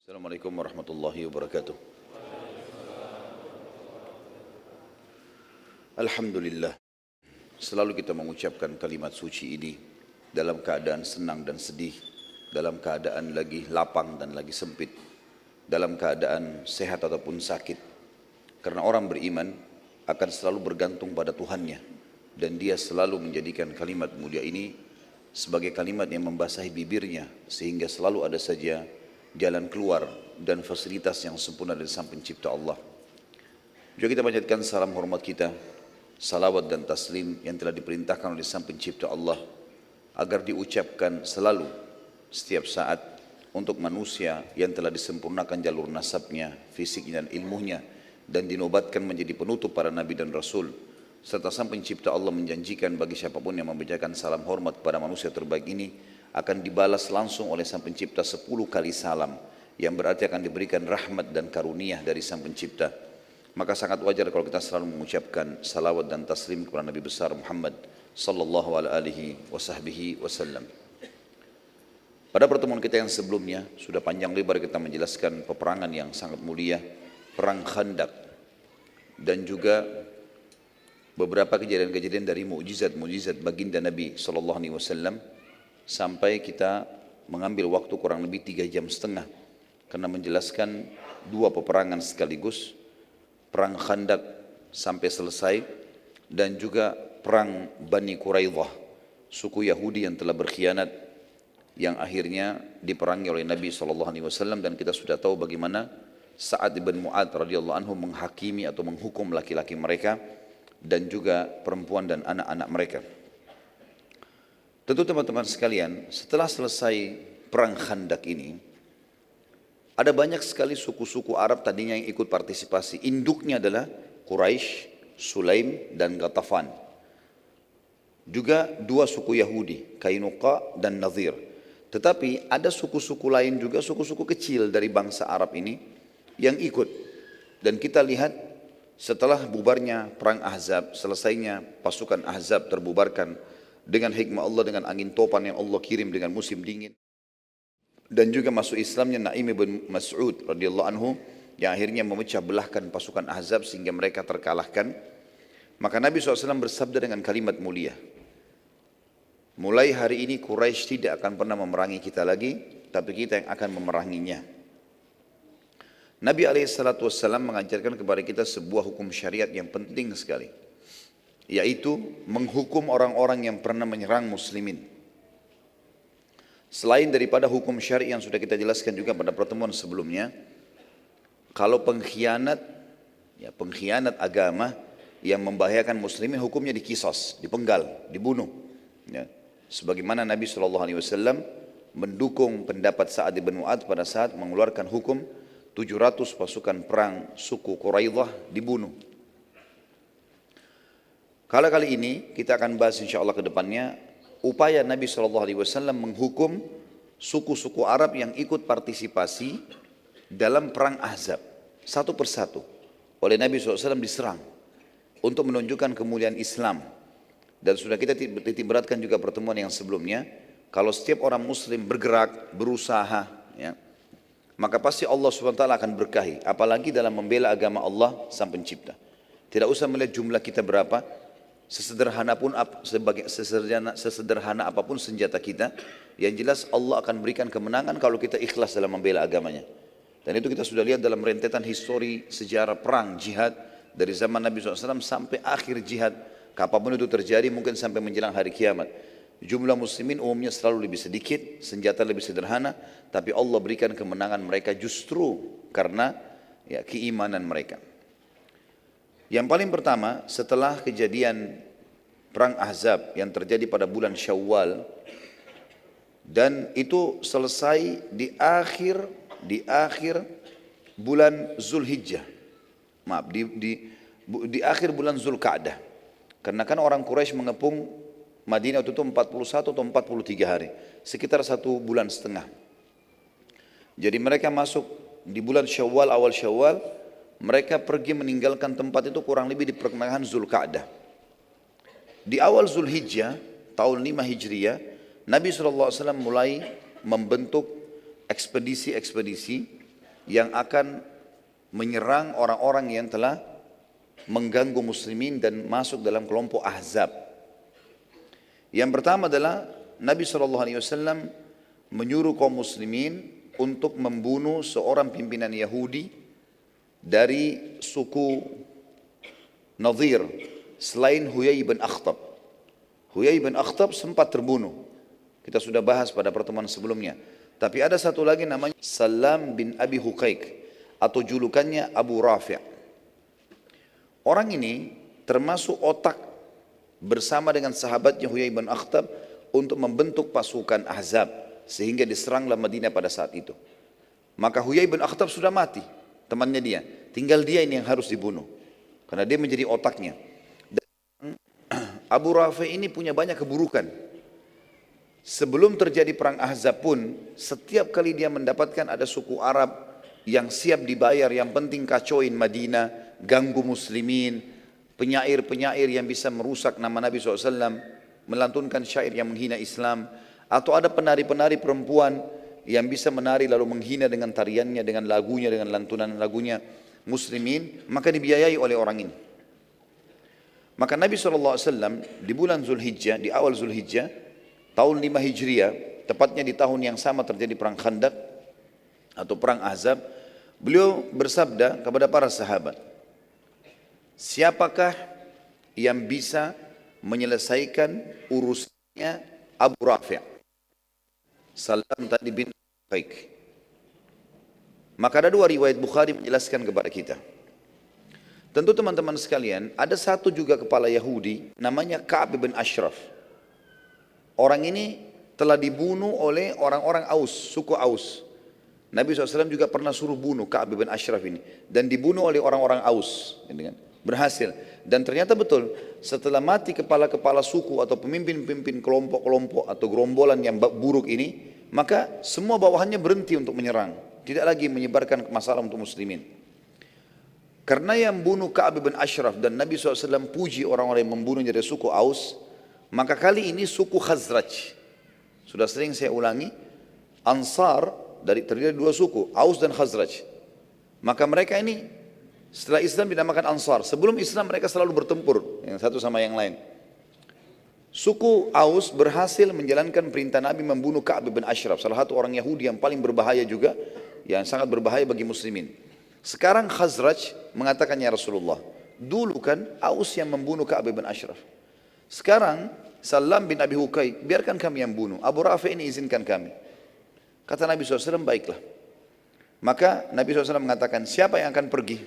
Assalamualaikum warahmatullahi wabarakatuh. Alhamdulillah, selalu kita mengucapkan kalimat suci ini dalam keadaan senang dan sedih, dalam keadaan lagi lapang dan lagi sempit, dalam keadaan sehat ataupun sakit. Karena orang beriman akan selalu bergantung pada Tuhannya, dan dia selalu menjadikan kalimat mulia ini sebagai kalimat yang membasahi bibirnya, sehingga selalu ada saja jalan keluar dan fasilitas yang sempurna dari Sang Pencipta Allah. Juga kita panjatkan salam hormat kita, salawat dan taslim yang telah diperintahkan oleh Sang Pencipta Allah agar diucapkan selalu setiap saat untuk manusia yang telah disempurnakan jalur nasabnya, fisiknya dan ilmunya, dan dinobatkan menjadi penutup para nabi dan rasul. Serta Sang Pencipta Allah menjanjikan bagi siapapun yang membacakan salam hormat kepada manusia terbaik ini akan dibalas langsung oleh Sang Pencipta 10 kali salam, yang berarti akan diberikan rahmat dan karunia dari Sang Pencipta. Maka sangat wajar kalau kita selalu mengucapkan salawat dan taslim kepada Nabi besar Muhammad sallallahu alaihi wasallam. Pada pertemuan kita yang sebelumnya sudah panjang lebar kita menjelaskan peperangan yang sangat mulia, perang Khandaq, dan juga beberapa kejadian-kejadian dari mukjizat-mukjizat baginda Nabi sallallahu alaihi wasallam, sampai kita mengambil waktu kurang lebih 3,5 jam karena menjelaskan dua peperangan sekaligus, perang Khandaq sampai selesai, dan juga perang Bani Quraidah, suku Yahudi yang telah berkhianat, yang akhirnya diperangi oleh Nabi SAW. Dan kita sudah tahu bagaimana Sa'ad bin Mu'adz radhiyallahu anhu menghakimi atau menghukum laki-laki mereka dan juga perempuan dan anak-anak mereka. Tentu teman-teman sekalian, setelah selesai perang Khandaq ini, ada banyak sekali suku-suku Arab tadinya yang ikut partisipasi. Induknya adalah Quraisy, Sulaim dan Ghatafan. Juga dua suku Yahudi, Kainuqa dan Nadhir. Tetapi ada suku-suku lain juga, suku-suku kecil dari bangsa Arab ini yang ikut. Dan kita lihat setelah bubarnya perang Ahzab, selesainya pasukan Ahzab terbubarkan dengan hikmah Allah, dengan angin topan yang Allah kirim dengan musim dingin, dan juga masuk Islamnya Naim bin Mas'ud radhiyallahu anhu yang akhirnya memecah belahkan pasukan Ahzab sehingga mereka terkalahkan. Maka Nabi SAW bersabda dengan kalimat mulia, mulai hari ini Quraisy tidak akan pernah memerangi kita lagi, tapi kita yang akan memeranginya. Nabi SAW mengajarkan kepada kita sebuah hukum syariat yang penting sekali, yaitu menghukum orang-orang yang pernah menyerang muslimin. Selain daripada hukum syari yang sudah kita jelaskan juga pada pertemuan sebelumnya, kalau pengkhianat agama yang membahayakan muslimin, hukumnya dikisos, dipenggal, dibunuh. Ya. Sebagaimana Nabi SAW mendukung pendapat Sa'ad bin Mu'adz pada saat mengeluarkan hukum 700 pasukan perang suku Quraidah dibunuh. Kali ini kita akan bahas insya Allah ke depannya upaya Nabi SAW menghukum suku-suku Arab yang ikut partisipasi dalam perang Ahzab. Satu persatu oleh Nabi SAW diserang untuk menunjukkan kemuliaan Islam. Dan sudah kita titik beratkan juga pertemuan yang sebelumnya, kalau setiap orang muslim bergerak, berusaha, ya, maka pasti Allah SWT akan berkahi. Apalagi dalam membela agama Allah Sang Pencipta. Tidak usah melihat jumlah kita berapa, sesederhana apapun senjata kita, yang jelas Allah akan berikan kemenangan kalau kita ikhlas dalam membela agamanya. Dan itu kita sudah lihat dalam rentetan histori sejarah perang jihad dari zaman Nabi SAW sampai akhir jihad. Kapanpun itu terjadi, mungkin sampai menjelang hari kiamat, jumlah muslimin umumnya selalu lebih sedikit, senjata lebih sederhana, tapi Allah berikan kemenangan mereka justru karena keimanan mereka. Yang paling pertama, setelah kejadian perang Ahzab yang terjadi pada bulan Syawal, dan itu selesai di akhir bulan Zulhijjah, di akhir bulan Zulqa'dah, karena kan orang Quraisy mengepung Madinah itu 41 atau 43 hari, sekitar 1,5 bulan. Jadi mereka masuk di bulan Syawal, awal Syawal. Mereka pergi meninggalkan tempat itu kurang lebih di pertengahan Zulqa'dah. Di awal Zulhijjah, tahun 5 Hijriah, Nabi SAW mulai membentuk ekspedisi-ekspedisi yang akan menyerang orang-orang yang telah mengganggu muslimin dan masuk dalam kelompok Ahzab. Yang pertama adalah Nabi SAW menyuruh kaum muslimin untuk membunuh seorang pimpinan Yahudi dari suku Nadir selain Huyai bin Akhtab. Huyai bin Akhtab sempat terbunuh. Kita sudah bahas pada pertemuan sebelumnya. Tapi ada satu lagi namanya Salam bin Abi Huqaiq atau julukannya Abu Rafi'. Orang ini termasuk otak bersama dengan sahabatnya Huyai bin Akhtab untuk membentuk pasukan Ahzab sehingga diseranglah Madinah pada saat itu. Maka Huyai bin Akhtab sudah mati, temannya dia. Tinggal dia ini yang harus dibunuh karena dia menjadi otaknya. Dan Abu Rafi' ini punya banyak keburukan. Sebelum terjadi perang Ahzab pun, setiap kali dia mendapatkan ada suku Arab yang siap dibayar, yang penting kacauin Madinah, ganggu muslimin, penyair-penyair yang bisa merusak nama Nabi SAW, melantunkan syair yang menghina Islam, atau ada penari-penari perempuan yang bisa menari lalu menghina dengan tariannya, dengan lagunya, dengan lantunan lagunya muslimin, maka dibiayai oleh orang ini. Maka Nabi SAW di bulan Zulhijjah, di awal Zulhijjah, tahun 5 Hijriah, tepatnya di tahun yang sama terjadi perang Khandaq atau perang Ahzab, beliau bersabda kepada para sahabat, siapakah yang bisa menyelesaikan urusannya Abu Rafi'? Salam tadi bin Huqaiq. Maka ada dua riwayat Bukhari menjelaskan kepada kita. Tentu teman-teman sekalian, ada satu juga kepala Yahudi namanya Ka'ab bin Ashraf. Orang ini telah dibunuh oleh orang-orang Aus, suku Aus. Nabi SAW juga pernah suruh bunuh Ka'ab bin Ashraf ini. Dan dibunuh oleh orang-orang Aus. Berhasil. Dan ternyata betul, setelah mati kepala-kepala suku atau pemimpin-pemimpin kelompok-kelompok atau gerombolan yang buruk ini, maka semua bawahannya berhenti untuk menyerang. Tidak lagi menyebarkan masalah untuk muslimin. Karena yang bunuh Ka'ab bin Ashraf dan Nabi SAW puji orang-orang yang membunuh dari suku Aus, maka kali ini suku Khazraj. Sudah sering saya ulangi, Ansar terdiri dari dua suku, Aus dan Khazraj. Maka mereka ini setelah Islam dinamakan Ansar. Sebelum Islam mereka selalu bertempur yang satu sama yang lain. Suku Aus berhasil menjalankan perintah Nabi membunuh Ka'ab bin Ashraf, salah satu orang Yahudi yang paling berbahaya juga, yang sangat berbahaya bagi muslimin. Sekarang Khazraj mengatakan, ya Rasulullah, dulu kan Aus yang membunuh Ka'ab bin Ashraf. Sekarang Salam bin Abi Huqaiq, biarkan kami yang bunuh. Abu Rafi' ini izinkan kami. Kata Nabi SAW, baiklah. Maka Nabi SAW mengatakan, siapa yang akan pergi?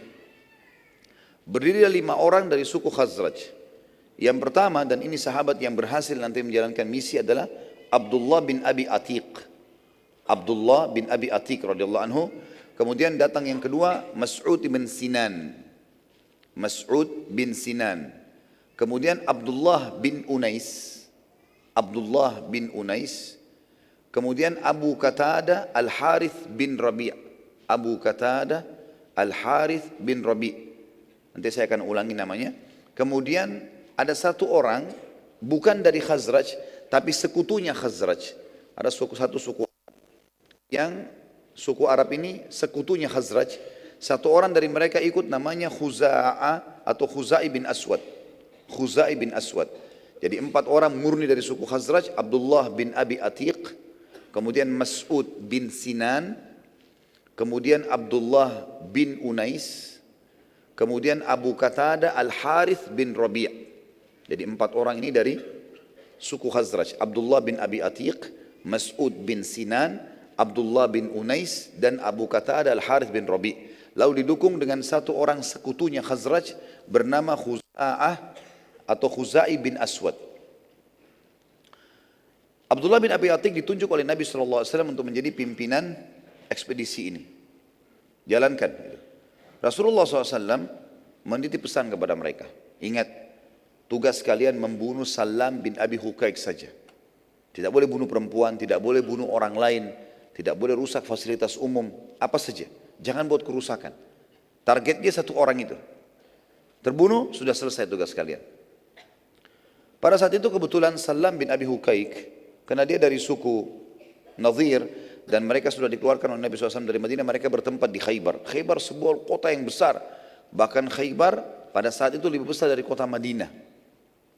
Berdirilah 5 orang dari suku Khazraj. Yang pertama, dan ini sahabat yang berhasil nanti menjalankan misi adalah Abdullah bin Abi Atiq. Abdullah bin Abi Atiq radhiyallahu anhu. Kemudian datang yang kedua, Mas'ud bin Sinan. Mas'ud bin Sinan. Kemudian Abdullah bin Unais. Abdullah bin Unais. Kemudian Abu Qatadah Al-Harith bin Rabi'. Abu Qatadah Al-Harith bin Rabi'. Nanti saya akan ulangi namanya. Kemudian ada satu orang bukan dari Khazraj tapi sekutunya Khazraj. Ada satu suku yang suku Arab ini sekutunya Khazraj. Satu orang dari mereka ikut namanya Khuza'ah atau Khuzai bin Aswad. Khuzai bin Aswad. Jadi 4 orang murni dari suku Khazraj, Abdullah bin Abi Atiq, kemudian Mas'ud bin Sinan, kemudian Abdullah bin Unais, kemudian Abu Qatadah Al-Harith bin Rabi'. Jadi 4 orang ini dari suku Khazraj, Abdullah bin Abi Atiq, Mas'ud bin Sinan, Abdullah bin Unais, dan Abu Qatadah Al-Harith bin Rabi'. Lalu didukung dengan satu orang sekutunya Khazraj bernama Khuza'ah atau Khuzai bin Aswad. Abdullah bin Abi Atiq ditunjuk oleh Nabi SAW untuk menjadi pimpinan ekspedisi ini. Jalankan. Rasulullah SAW menitip pesan kepada mereka. Ingat, tugas kalian membunuh Salam bin Abi Huqaiq saja. Tidak boleh bunuh perempuan, tidak boleh bunuh orang lain, tidak boleh rusak fasilitas umum, apa saja. Jangan buat kerusakan. Targetnya satu orang itu. Terbunuh, sudah selesai tugas kalian. Pada saat itu kebetulan Salam bin Abi Huqaiq, karena dia dari suku Nadir, dan mereka sudah dikeluarkan oleh Nabi SAW dari Madinah, mereka bertempat di Khaybar. Khaybar sebuah kota yang besar, bahkan Khaybar pada saat itu lebih besar dari kota Madinah.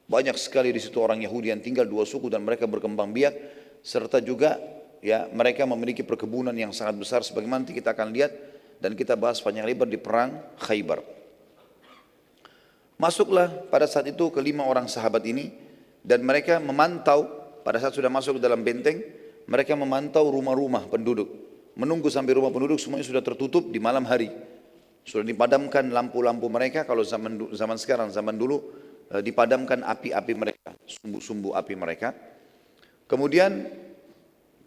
Banyak sekali di situ orang Yahudi yang tinggal, dua suku, dan mereka berkembang biak, serta juga ya mereka memiliki perkebunan yang sangat besar sebagaimana nanti kita akan lihat dan kita bahas panjang lebar di perang Khaybar. Masuklah pada saat itu kelima orang sahabat ini dan mereka memantau pada saat sudah masuk ke dalam benteng, mereka memantau rumah-rumah penduduk, menunggu sampai rumah penduduk semuanya sudah tertutup di malam hari. Sudah dipadamkan lampu-lampu mereka, kalau zaman sekarang, zaman dulu dipadamkan api-api mereka, sumbu-sumbu api mereka. Kemudian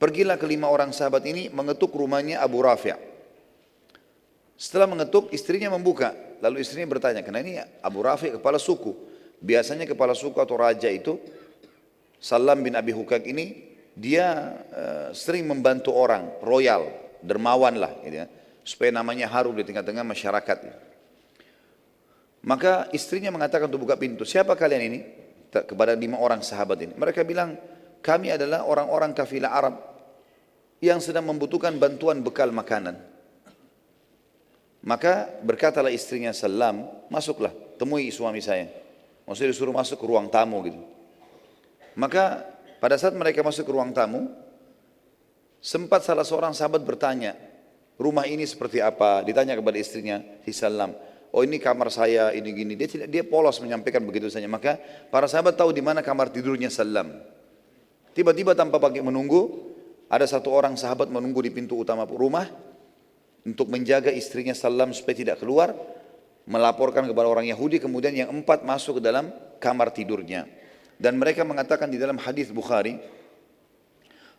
pergilah kelima orang sahabat ini mengetuk rumahnya Abu Rafi'. Setelah mengetuk, istrinya membuka. Lalu istrinya bertanya, karena ini Abu Rafi' kepala suku. Biasanya kepala suku atau raja itu, Salam bin Abi Hukak ini, dia sering membantu orang, royal, dermawan lah, gitu ya, supaya namanya harum di tengah-tengah masyarakat. Maka istrinya mengatakan untuk buka pintu, siapa kalian ini? Kepada 5 orang sahabat ini. Mereka bilang, kami adalah orang-orang kafilah Arab yang sedang membutuhkan bantuan bekal makanan. Maka berkatalah istrinya Salam, masuklah, temui suami saya. Maksudnya disuruh masuk ke ruang tamu gitu. Maka pada saat mereka masuk ke ruang tamu, sempat salah seorang sahabat bertanya, rumah ini seperti apa? Ditanya kepada istrinya, si Salam. Oh ini kamar saya, ini gini. Dia polos menyampaikan begitu saja. Maka para sahabat tahu di mana kamar tidurnya Salam. Tiba-tiba tanpa pakai menunggu, ada satu orang sahabat menunggu di pintu utama rumah untuk menjaga istrinya Salam supaya tidak keluar, melaporkan kepada orang Yahudi. Kemudian yang 4 masuk ke dalam kamar tidurnya. Dan mereka mengatakan di dalam hadis Bukhari,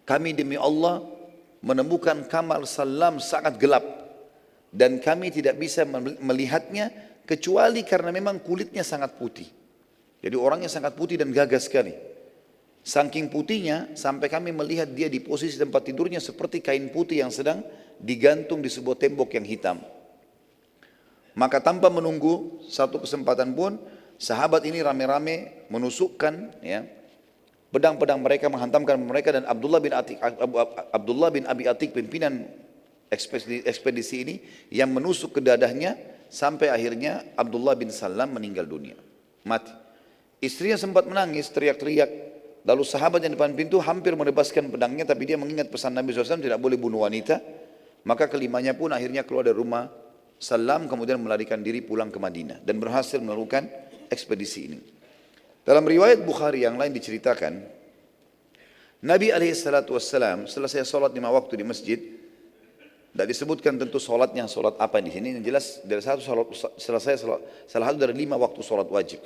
kami demi Allah menemukan kamar Salam sangat gelap dan kami tidak bisa melihatnya kecuali karena memang kulitnya sangat putih. Jadi orangnya sangat putih dan gagah sekali. Saking putihnya sampai kami melihat dia di posisi tempat tidurnya seperti kain putih yang sedang digantung di sebuah tembok yang hitam. Maka tanpa menunggu satu kesempatan pun, sahabat ini rame-rame menusukkan ya, pedang-pedang mereka, menghantamkan mereka, dan Abdullah bin Abi Atik, pimpinan ekspedisi ini, yang menusuk ke dadahnya sampai akhirnya Abdullah bin Salam meninggal dunia, mati. Istrinya sempat menangis, teriak-teriak. Lalu sahabat yang depan pintu hampir menebaskan pedangnya, tapi dia mengingat pesan Nabi SAW tidak boleh bunuh wanita. Maka kelimanya pun akhirnya keluar dari rumah Salam, kemudian melarikan diri pulang ke Madinah dan berhasil melakukan ekspedisi ini. Dalam riwayat Bukhari yang lain diceritakan, Nabi SAW selesai sholat 5 waktu di masjid. Tidak disebutkan tentu sholatnya sholat apa di sini. Yang jelas dari salah satu dari 5 waktu sholat wajib.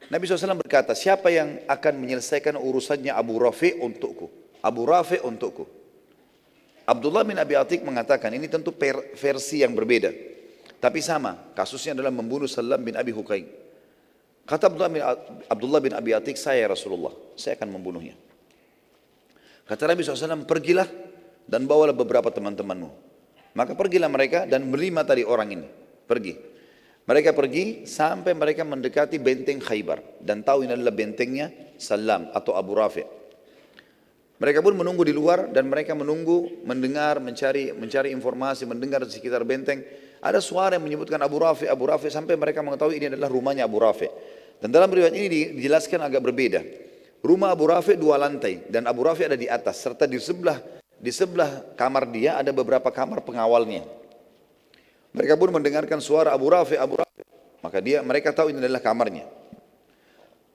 Nabi SAW berkata, siapa yang akan menyelesaikan urusannya Abu Rafi' untukku? Abu Rafi' untukku. Abdullah bin Abi Atik mengatakan, ini tentu versi yang berbeda, tapi sama, kasusnya adalah membunuh Salam bin Abi Hukaik. Kata Abdullah bin Abi Atik, saya Rasulullah, saya akan membunuhnya. Kata Nabi SAW, pergilah dan bawalah beberapa teman-temanmu. Maka pergilah mereka dan berlima tadi orang ini, pergi. Mereka pergi sampai mereka mendekati benteng Khaybar dan tahu ini adalah bentengnya Salam atau Abu Rafi'. Mereka pun menunggu di luar dan mereka menunggu, mendengar, mencari informasi, mendengar di sekitar benteng. Ada suara yang menyebutkan Abu Rafi', Abu Rafi', sampai mereka mengetahui ini adalah rumahnya Abu Rafi'. Dan dalam riwayat ini dijelaskan agak berbeda. Rumah Abu Rafi' 2 lantai dan Abu Rafi' ada di atas, serta di sebelah kamar dia ada beberapa kamar pengawalnya. Mereka pun mendengarkan suara Abu Rafi', Abu Rafi'. Maka mereka tahu ini adalah kamarnya.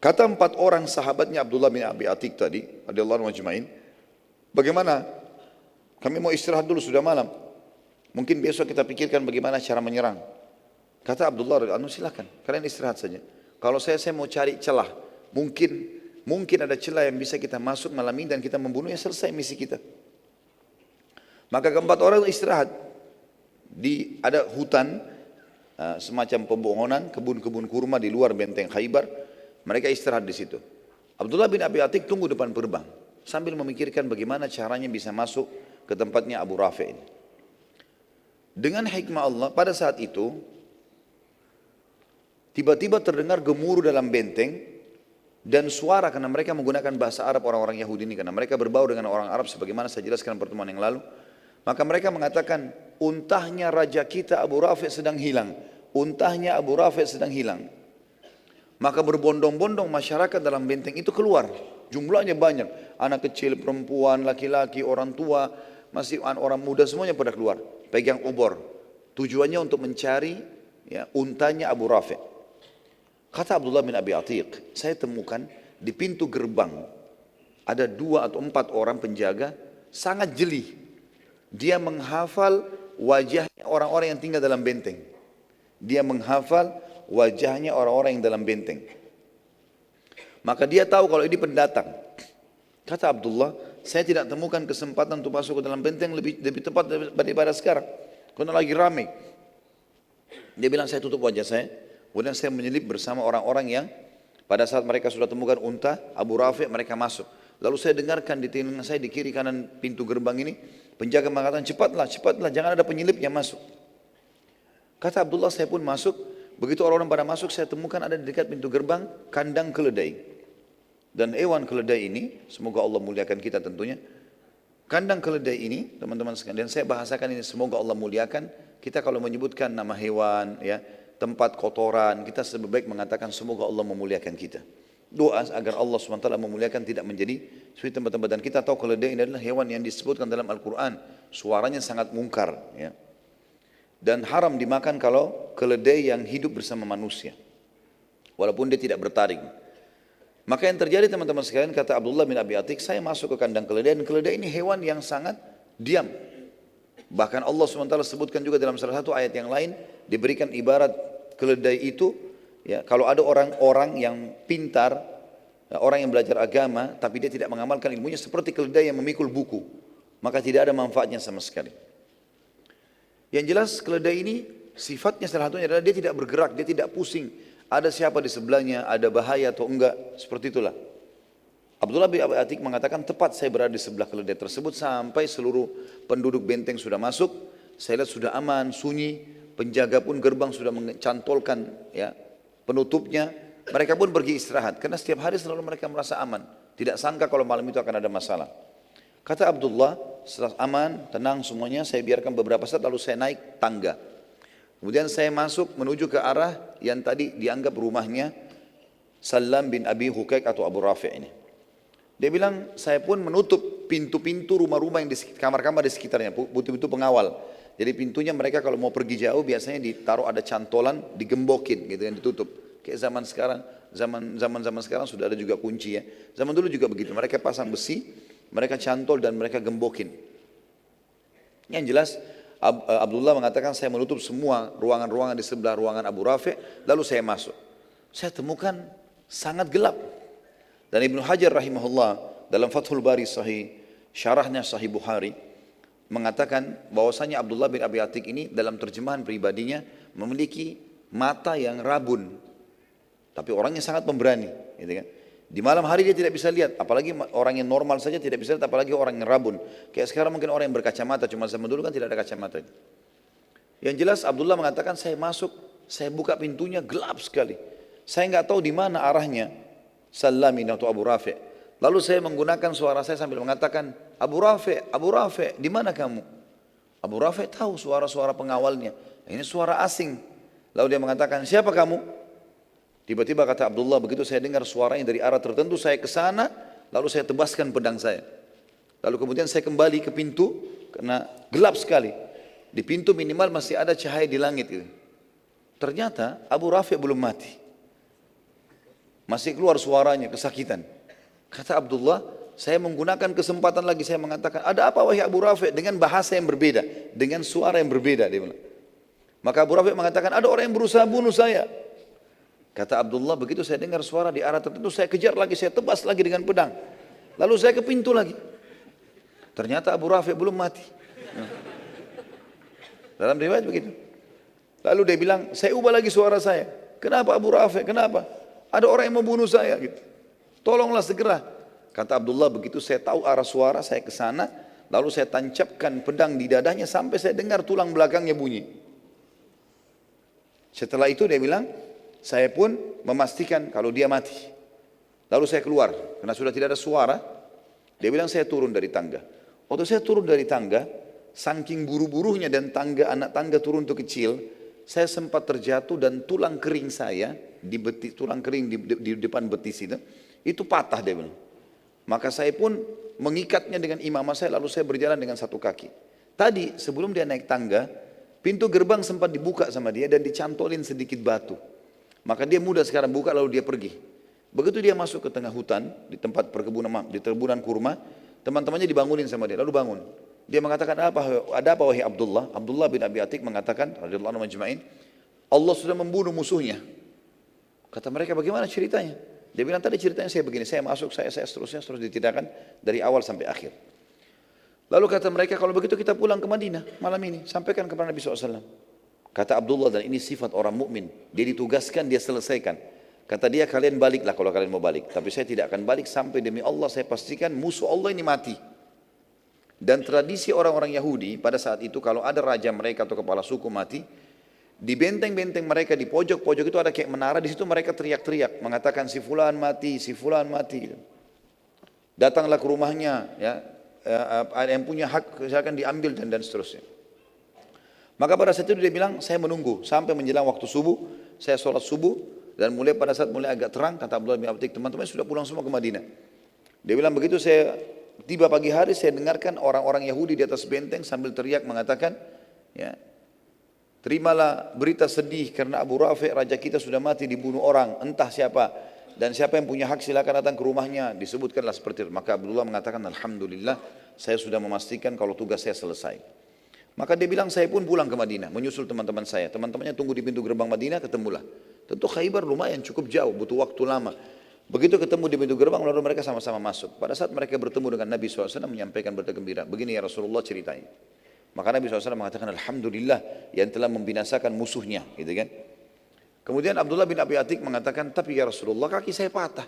Kata 4 orang sahabatnya Abdullah bin Abi Atik tadi, radhiyallahu anhu ajma'in, bagaimana? Kami mau istirahat dulu, sudah malam. Mungkin besok kita pikirkan bagaimana cara menyerang. Kata Abdullah, silakan, kalian istirahat saja. Kalau saya mau cari celah, mungkin ada celah yang bisa kita masuk malam ini dan kita membunuhnya, selesai misi kita. Maka keempat orang istirahat. Ada hutan, semacam pebohonan, kebun-kebun kurma di luar benteng Khaybar. Mereka istirahat di situ. Abdullah bin Abi Atik tunggu depan gerbang sambil memikirkan bagaimana caranya bisa masuk ke tempatnya Abu Rafi' ini. Dengan hikmah Allah, pada saat itu tiba-tiba terdengar gemuruh dalam benteng dan suara, karena mereka menggunakan bahasa Arab orang-orang Yahudi ini, karena mereka berbau dengan orang Arab sebagaimana saya jelaskan pertemuan yang lalu. Maka mereka mengatakan, untahnya raja kita Abu Rafi' sedang hilang. Untahnya Abu Rafi' sedang hilang. Maka berbondong-bondong masyarakat dalam benteng itu keluar. Jumlahnya banyak. Anak kecil, perempuan, laki-laki, orang tua, masih orang muda, semuanya pada keluar. Pegang obor. Tujuannya untuk mencari ya, untanya Abu Rafi'. Kata Abdullah bin Abi Atiq, saya temukan di pintu gerbang ada 2 atau 4 orang penjaga sangat jeli. Dia menghafal wajahnya orang-orang yang tinggal dalam benteng. Dia menghafal wajahnya orang-orang yang dalam benteng. Maka dia tahu kalau ini pendatang. Kata Abdullah, saya tidak temukan kesempatan untuk masuk ke dalam benteng lebih tepat daripada sekarang. Karena lagi ramai. Dia bilang, saya tutup wajah saya. Kemudian saya menyelip bersama orang-orang yang pada saat mereka sudah temukan unta Abu Rafi', mereka masuk. Lalu saya dengarkan di telinga saya di kiri kanan pintu gerbang ini, penjaga mengatakan, cepatlah, cepatlah, jangan ada penyelip yang masuk. Kata Abdullah, saya pun masuk. Begitu orang-orang pada masuk, saya temukan ada di dekat pintu gerbang kandang keledai. Dan hewan keledai ini, semoga Allah muliakan kita tentunya. Kandang keledai ini, teman-teman sekalian, dan saya bahasakan ini, semoga Allah muliakan. Kita kalau menyebutkan nama hewan, ya, tempat kotoran, kita lebih baik mengatakan semoga Allah memuliakan kita. Doa agar Allah SWT memuliakan, tidak menjadi seperti tempat-tempat. Dan kita tahu keledai ini adalah hewan yang disebutkan dalam Al-Quran. Suaranya sangat mungkar. Ya. Dan haram dimakan kalau keledai yang hidup bersama manusia. Walaupun dia tidak bertaring. Maka yang terjadi teman-teman sekalian, kata Abdullah bin Abi Atiq, saya masuk ke kandang keledai. Dan keledai ini hewan yang sangat diam. Bahkan Allah SWT sebutkan juga dalam salah satu ayat yang lain, diberikan ibarat keledai itu, ya, kalau ada orang-orang yang pintar, orang yang belajar agama, tapi dia tidak mengamalkan ilmunya, seperti keledai yang memikul buku, maka tidak ada manfaatnya sama sekali. Yang jelas keledai ini sifatnya salah satunya adalah dia tidak bergerak, dia tidak pusing. Ada siapa di sebelahnya, ada bahaya atau enggak, seperti itulah. Abdullah bin Abi Atiq mengatakan, tepat saya berada di sebelah keledai tersebut sampai seluruh penduduk benteng sudah masuk. Saya lihat sudah aman, sunyi, penjaga pun gerbang sudah mencantolkan ya, penutupnya. Mereka pun pergi istirahat, karena setiap hari selalu mereka merasa aman. Tidak sangka kalau malam itu akan ada masalah. Kata Abdullah, setelah aman, tenang semuanya, saya biarkan beberapa saat lalu saya naik tangga. Kemudian saya masuk menuju ke arah yang tadi dianggap rumahnya Salam bin Abi Hukaik atau Abu Rafi' ini. Dia bilang, saya pun menutup pintu-pintu rumah-rumah yang di kamar-kamar di sekitarnya, pintu-pintu pengawal. Jadi pintunya mereka kalau mau pergi jauh biasanya ditaruh ada cantolan, digembokin gitu kan, ditutup. Kayak zaman sekarang, zaman sekarang sudah ada juga kunci ya. Zaman dulu juga begitu, mereka pasang besi, mereka cantol dan mereka gembokin. Yang jelas Abdullah mengatakan, saya menutup semua ruangan-ruangan di sebelah ruangan Abu Rafi', lalu saya masuk. Saya temukan sangat gelap. Dan Ibnu Hajar rahimahullah dalam Fathul Bari Sahih, syarahnya Sahih Bukhari, mengatakan bahwasanya Abdullah bin Abi Atiq ini dalam terjemahan pribadinya memiliki mata yang rabun. Tapi orangnya sangat pemberani. Gitu kan. Di malam hari dia tidak bisa lihat, apalagi orang yang normal saja tidak bisa lihat, apalagi orang yang rabun. Kayak sekarang mungkin orang yang berkacamata, cuma zaman dulu kan tidak ada kacamata. Yang jelas Abdullah mengatakan, saya masuk, saya buka pintunya, gelap sekali. Saya nggak tahu di mana arahnya. Salamin atau Abu Rafi'. Lalu saya menggunakan suara saya sambil mengatakan, Abu Rafi', di mana kamu? Abu Rafi' tahu suara-suara pengawalnya. Ini suara asing. Lalu dia mengatakan, siapa kamu? Tiba-tiba kata Abdullah, begitu saya dengar suaranya dari arah tertentu, saya ke sana, lalu saya tebaskan pedang saya. Lalu kemudian saya kembali ke pintu, karena gelap sekali. Di pintu minimal masih ada cahaya di langit. Ternyata Abu Rafi' belum mati. Masih keluar suaranya, kesakitan. Kata Abdullah, saya menggunakan kesempatan lagi, saya mengatakan, ada apa wahai Abu Rafi', dengan bahasa yang berbeda, dengan suara yang berbeda. Dia bilang. Maka Abu Rafi' mengatakan, ada orang yang berusaha bunuh saya. Kata Abdullah, begitu saya dengar suara di arah tertentu, saya kejar lagi, saya tebas lagi dengan pedang. Lalu saya ke pintu lagi. Ternyata Abu Rafi' belum mati. Dalam riwayat begitu. Lalu dia bilang, saya ubah lagi suara saya. Kenapa Abu Rafi', kenapa? Ada orang yang mau bunuh saya gitu. Tolonglah segera. Kata Abdullah, begitu saya tahu arah suara, saya ke sana, lalu saya tancapkan pedang di dadanya sampai saya dengar tulang belakangnya bunyi. Setelah itu dia bilang, saya pun memastikan kalau dia mati. Lalu saya keluar, karena sudah tidak ada suara. Dia bilang saya turun dari tangga. Waktu saya turun dari tangga, saking buru-burunya dan anak tangga turun itu kecil, saya sempat terjatuh dan tulang kering saya, tulang kering di depan betis itu patah dia bilang. Maka saya pun mengikatnya dengan imamah saya, lalu saya berjalan dengan satu kaki. Tadi sebelum dia naik tangga, pintu gerbang sempat dibuka sama dia dan dicantolin sedikit batu. Maka dia mudah sekarang buka lalu dia pergi. Begitu dia masuk ke tengah hutan, di tempat perkebunan, di terbunan kurma, teman-temannya dibangunin sama dia, lalu bangun. Dia mengatakan, ada apa wahai Abdullah? Abdullah bin Abi Atik mengatakan, radhiyallahu anhu majma'in, Allah sudah membunuh musuhnya. Kata mereka, bagaimana ceritanya? Dia bilang, tadi ceritanya saya begini, saya masuk, saya seterusnya, terus ditidakkan dari awal sampai akhir. Lalu kata mereka, kalau begitu kita pulang ke Madinah malam ini, sampaikan kepada Nabi SAW. Kata Abdullah, dan ini sifat orang mukmin, dia ditugaskan, dia selesaikan. Kata dia, kalian baliklah kalau kalian mau balik. Tapi saya tidak akan balik sampai demi Allah saya pastikan musuh Allah ini mati. Dan tradisi orang-orang Yahudi pada saat itu kalau ada raja mereka atau kepala suku mati, di benteng-benteng mereka di pojok-pojok itu ada kayak menara, di situ mereka teriak-teriak mengatakan si fulan mati, si fulan mati. Datanglah ke rumahnya, ya, ada yang punya hak silakan diambil dan seterusnya. Maka pada saat itu dia bilang, saya menunggu sampai menjelang waktu subuh, saya sholat subuh dan mulai pada saat mulai agak terang, kata Abdullah bin Abi Atik, teman-teman sudah pulang semua ke Madinah. Dia bilang begitu saya tiba pagi hari saya dengarkan orang-orang Yahudi di atas benteng sambil teriak mengatakan, ya, terimalah berita sedih karena Abu Rafi' raja kita sudah mati dibunuh orang entah siapa dan siapa yang punya hak silakan datang ke rumahnya, disebutkanlah seperti itu. Maka Abdullah mengatakan alhamdulillah saya sudah memastikan kalau tugas saya selesai. Maka dia bilang saya pun pulang ke Madinah menyusul teman-teman saya. Teman-temannya tunggu di pintu gerbang Madinah, ketemulah. Tentu Khaybar lumayan cukup jauh, butuh waktu lama. Begitu ketemu di pintu gerbang lalu mereka sama-sama masuk. Pada saat mereka bertemu dengan Nabi SAW menyampaikan berita gembira, begini ya Rasulullah ceritanya. Maka Nabi SAW mengatakan alhamdulillah yang telah membinasakan musuhnya, gitu kan. Kemudian Abdullah bin Abi Atik mengatakan, tapi ya Rasulullah kaki saya patah.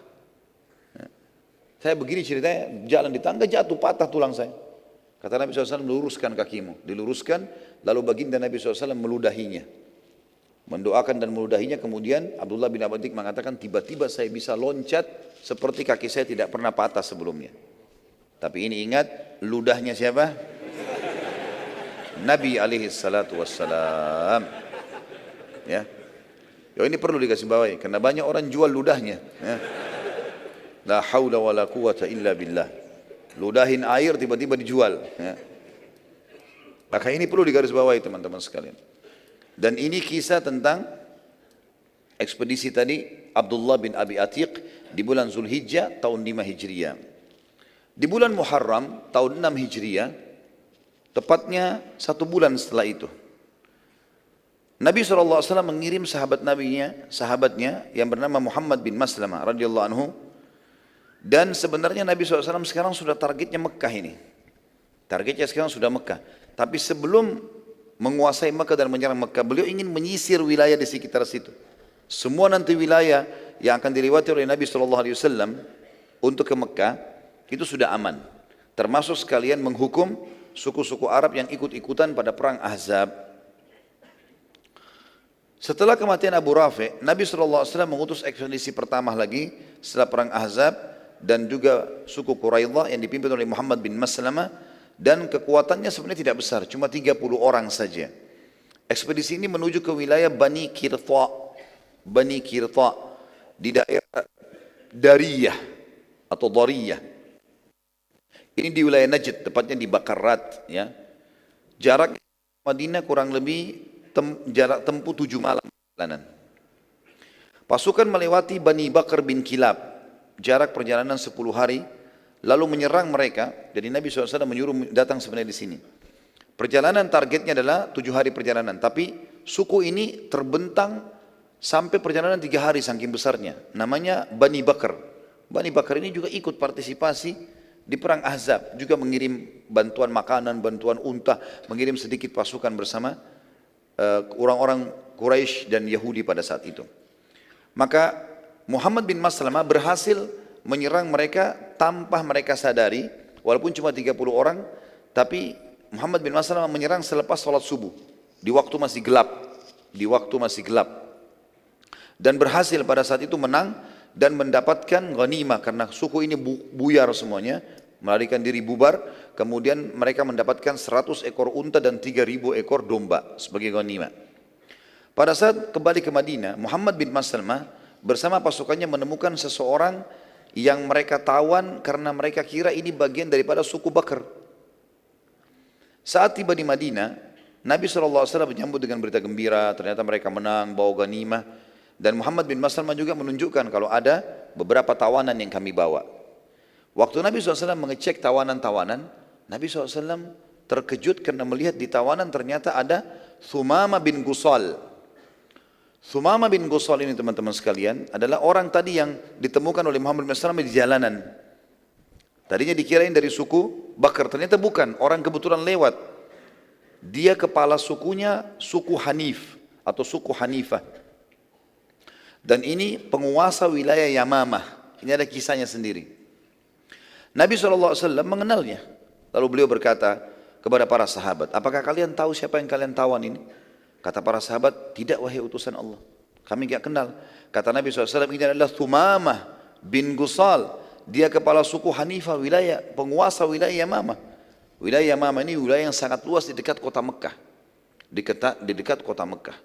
Saya begini ceritanya, jalan di tangga jatuh patah tulang saya. Kata Nabi SAW, luruskan kakimu. Diluruskan, lalu baginda Nabi SAW meludahinya. Mendoakan dan meludahinya, kemudian Abdullah bin Abi Atik mengatakan, tiba-tiba saya bisa loncat seperti kaki saya tidak pernah patah sebelumnya. Tapi ini ingat, ludahnya siapa? Nabi alaihi salatu wassalam. Ya. Ini perlu dikasih bawahi karena banyak orang jual ludahnya, ya. La haula wala quwata illa billah. Ludahin air tiba-tiba dijual, ya. Maka ini perlu digarisbawahi teman-teman sekalian. Dan ini kisah tentang ekspedisi tadi Abdullah bin Abi Atiq di bulan Zulhijjah tahun 5 Hijriah. Di bulan Muharram tahun 6 Hijriah, tepatnya 1 bulan setelah itu, Nabi SAW mengirim sahabatnya yang bernama Muhammad bin Maslamah radhiyallahu anhu. Dan sebenarnya Nabi SAW sekarang sudah targetnya Mekah ini. Targetnya sekarang sudah Mekah. Tapi sebelum menguasai Mekah dan menyerang Mekah, beliau ingin menyisir wilayah di sekitar situ. Semua nanti wilayah yang akan dilewati oleh Nabi SAW untuk ke Mekah itu sudah aman. Termasuk sekalian menghukum suku-suku Arab yang ikut-ikutan pada perang Ahzab. Setelah kematian Abu Rafi', Nabi SAW mengutus ekspedisi pertama lagi setelah perang Ahzab dan juga suku Quraidah yang dipimpin oleh Muhammad bin Maslamah, dan kekuatannya sebenarnya tidak besar, cuma 30 orang saja. Ekspedisi ini menuju ke wilayah Bani Qirtha di daerah Dariyah atau Dariyah. Ini di wilayah Najd, tepatnya di Bakarat, ya. Jarak Madinah kurang lebih jarak tempuh 7 malam perjalanan. Pasukan melewati Bani Bakar bin Kilab, jarak perjalanan 10 hari, lalu menyerang mereka. Jadi Nabi SAW menyuruh datang sebenarnya di sini. Perjalanan targetnya adalah 7 hari perjalanan, tapi suku ini terbentang sampai perjalanan 3 hari saking besarnya. Namanya Bani Bakar. Bani Bakar ini juga ikut partisipasi di perang Ahzab, juga mengirim bantuan makanan, bantuan unta, mengirim sedikit pasukan bersama orang-orang Quraisy dan Yahudi pada saat itu. Maka Muhammad bin Maslamah berhasil menyerang mereka tanpa mereka sadari, walaupun cuma 30 orang, tapi Muhammad bin Maslamah menyerang selepas sholat subuh, di waktu masih gelap, dan berhasil pada saat itu menang dan mendapatkan ghanimah karena suku ini buyar semuanya, melarikan diri bubar, kemudian mereka mendapatkan 100 ekor unta dan 3.000 ekor domba sebagai ghanimah. Pada saat kembali ke Madinah, Muhammad bin Maslamah bersama pasukannya menemukan seseorang yang mereka tawan karena mereka kira ini bagian daripada suku Bakr. Saat tiba di Madinah, Nabi SAW menyambut dengan berita gembira, ternyata mereka menang, bawa ghanimah. Dan Muhammad bin Maslamah juga menunjukkan kalau ada beberapa tawanan yang kami bawa. Waktu Nabi SAW mengecek tawanan-tawanan, Nabi SAW terkejut karena melihat di tawanan ternyata ada Thumama bin Gusal. Thumama bin Gusal ini teman-teman sekalian adalah orang tadi yang ditemukan oleh Muhammad bin Maslamah di jalanan. Tadinya dikirain dari suku Bakar, ternyata bukan, orang kebetulan lewat. Dia kepala sukunya suku Hanif atau suku Hanifah. Dan ini penguasa wilayah Yamamah. Ini ada kisahnya sendiri. Nabi SAW mengenalnya. Lalu beliau berkata kepada para sahabat, apakah kalian tahu siapa yang kalian tawan ini? Kata para sahabat, tidak wahai utusan Allah. Kami tidak kenal. Kata Nabi SAW, ini adalah Thumamah bin Gusal. Dia kepala suku Hanifah wilayah, penguasa wilayah Yamamah. Wilayah Yamamah ini wilayah yang sangat luas di dekat kota Mekah. Di dekat kota Mekah.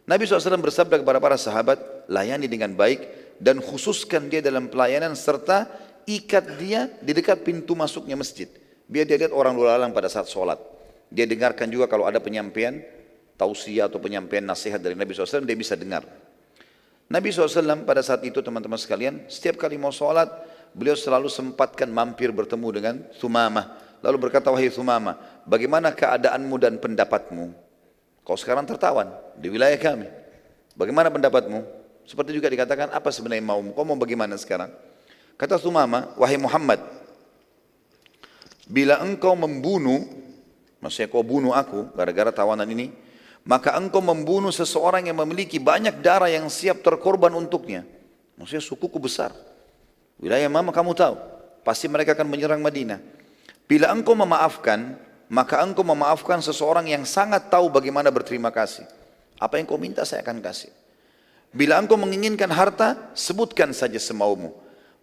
Nabi SAW bersabda kepada para sahabat, layani dengan baik dan khususkan dia dalam pelayanan serta ikat dia di dekat pintu masuknya masjid. Biar dia lihat orang lalu lalang pada saat sholat. Dia dengarkan juga kalau ada penyampaian tausiah atau penyampaian nasihat dari Nabi SAW, dia bisa dengar. Nabi SAW pada saat itu teman-teman sekalian, setiap kali mau sholat, beliau selalu sempatkan mampir bertemu dengan Thumamah. Lalu berkata, wahai Thumamah, bagaimana keadaanmu dan pendapatmu? Kau sekarang tertawan di wilayah kami. Bagaimana pendapatmu? Seperti juga dikatakan, apa sebenarnya maumu? Kau mau bagaimana sekarang? Kata Thumamah, wahai Muhammad, bila engkau membunuh, maksudnya kau bunuh aku gara-gara tawanan ini, maka engkau membunuh seseorang yang memiliki banyak darah yang siap terkorban untuknya. Maksudnya sukuku besar. Wilayah Yamamah kamu tahu, pasti mereka akan menyerang Madinah. Bila engkau memaafkan, maka engkau memaafkan seseorang yang sangat tahu bagaimana berterima kasih. Apa yang kau minta saya akan kasih. Bila engkau menginginkan harta, sebutkan saja semaumu,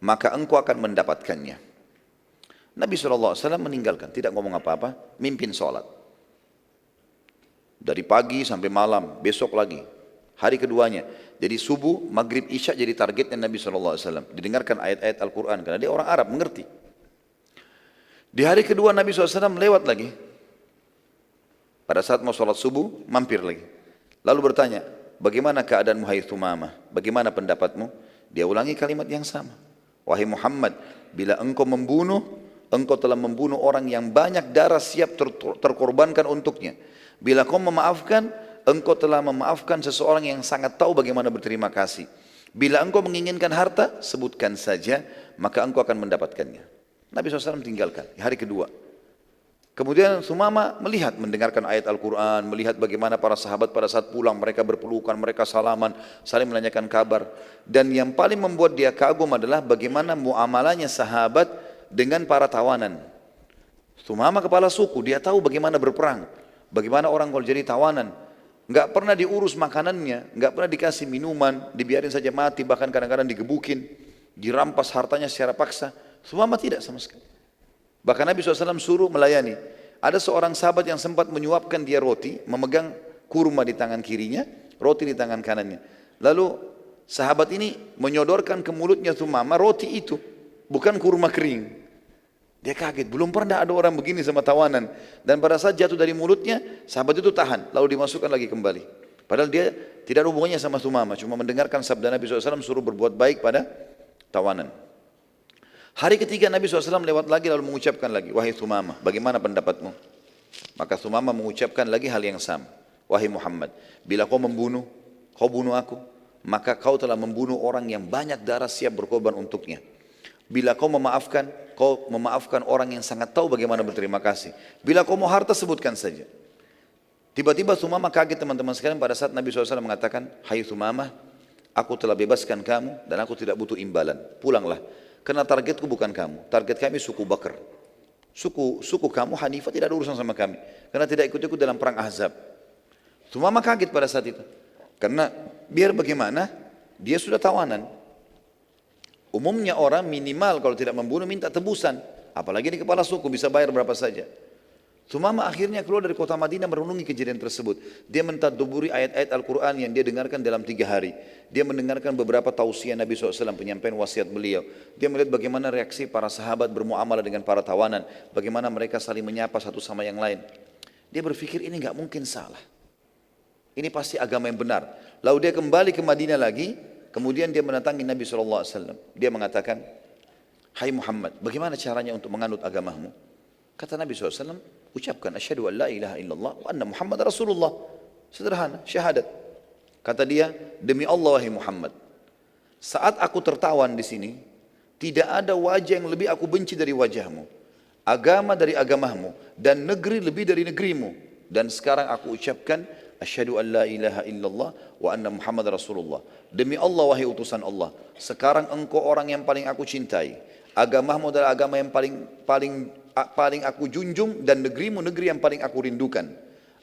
maka engkau akan mendapatkannya. Nabi SAW meninggalkan, tidak ngomong apa-apa, mimpin sholat. Dari pagi sampai malam, besok lagi, hari keduanya. Jadi subuh, maghrib, isya jadi targetnya Nabi SAW. Didengarkan ayat-ayat Al-Quran, karena dia orang Arab, mengerti. Di hari kedua Nabi SAW lewat lagi. Pada saat mau sholat subuh, mampir lagi. Lalu bertanya, bagaimana keadaanmu hai Thumamah? Bagaimana pendapatmu? Dia ulangi kalimat yang sama. Wahai Muhammad, bila engkau membunuh, engkau telah membunuh orang yang banyak darah siap terkorbankan untuknya. Bila kau memaafkan, engkau telah memaafkan seseorang yang sangat tahu bagaimana berterima kasih. Bila engkau menginginkan harta, sebutkan saja, maka engkau akan mendapatkannya. Nabi SAW tinggalkan di hari kedua. Kemudian Thumamah melihat, mendengarkan ayat Al-Quran, melihat bagaimana para sahabat pada saat pulang, mereka berpelukan, mereka salaman, saling menanyakan kabar. Dan yang paling membuat dia kagum adalah bagaimana muamalahnya sahabat dengan para tawanan. Thumamah kepala suku, dia tahu bagaimana berperang, bagaimana orang kalau jadi tawanan. Enggak pernah diurus makanannya, enggak pernah dikasih minuman, dibiarin saja mati, bahkan kadang-kadang digebukin, dirampas hartanya secara paksa. Thumamah tidak sama sekali. Bahkan Nabi SAW suruh melayani. Ada seorang sahabat yang sempat menyuapkan dia roti, memegang kurma di tangan kirinya, roti di tangan kanannya. Lalu sahabat ini menyodorkan ke mulutnya Thumamah roti itu, bukan kurma kering. Dia kaget, belum pernah ada orang begini sama tawanan. Dan pada saat jatuh dari mulutnya, sahabat itu tahan, lalu dimasukkan lagi kembali. Padahal dia tidak ada hubungannya sama Thumamah, cuma mendengarkan sabda Nabi SAW suruh berbuat baik pada tawanan. Hari ketiga Nabi SAW lewat lagi lalu mengucapkan lagi, wahai Thumamah, bagaimana pendapatmu? Maka Thumamah mengucapkan lagi hal yang sama. Wahai Muhammad, bila kau membunuh, kau bunuh aku, maka kau telah membunuh orang yang banyak darah siap berkorban untuknya. Bila kau memaafkan orang yang sangat tahu bagaimana berterima kasih. Bila kau mau harta, sebutkan saja. Tiba-tiba Thumamah kaget teman-teman sekalian pada saat Nabi SAW mengatakan, hai Thumamah, aku telah bebaskan kamu dan aku tidak butuh imbalan, pulanglah. Karena targetku bukan kamu, target kami suku Bakr. Suku kamu Hanifah tidak ada urusan sama kami. Karena tidak ikut-ikut dalam perang Ahzab. Thumamah kaget pada saat itu. Karena biar bagaimana, dia sudah tawanan. Umumnya orang minimal kalau tidak membunuh minta tebusan. Apalagi di kepala suku bisa bayar berapa saja. Sumama akhirnya keluar dari kota Madinah merenungi kejadian tersebut. Dia mentadabburi ayat-ayat Al-Quran yang dia dengarkan dalam 3 hari. Dia mendengarkan beberapa tausiah Nabi SAW, penyampaian wasiat beliau. Dia melihat bagaimana reaksi para sahabat bermuamalah dengan para tawanan. Bagaimana mereka saling menyapa satu sama yang lain. Dia berpikir ini nggak mungkin salah. Ini pasti agama yang benar. Lalu dia kembali ke Madinah lagi. Kemudian dia mendatangi Nabi SAW. Dia mengatakan, hai Muhammad, bagaimana caranya untuk menganut agamamu? Kata Nabi SAW, ucapkan asyhadu an la ilaha illallah wa anna Muhammad Rasulullah. Sederhana, syahadat. Kata dia, demi Allah wahai Muhammad, saat aku tertawan di sini, tidak ada wajah yang lebih aku benci dari wajahmu, agama dari agamamu, dan negeri lebih dari negerimu. Dan sekarang aku ucapkan asyhadu an la ilaha illallah wa anna Muhammad Rasulullah. Demi Allah wahai utusan Allah, sekarang engkau orang yang paling aku cintai, agamamu adalah agama yang paling aku junjung, dan negerimu negeri yang paling aku rindukan.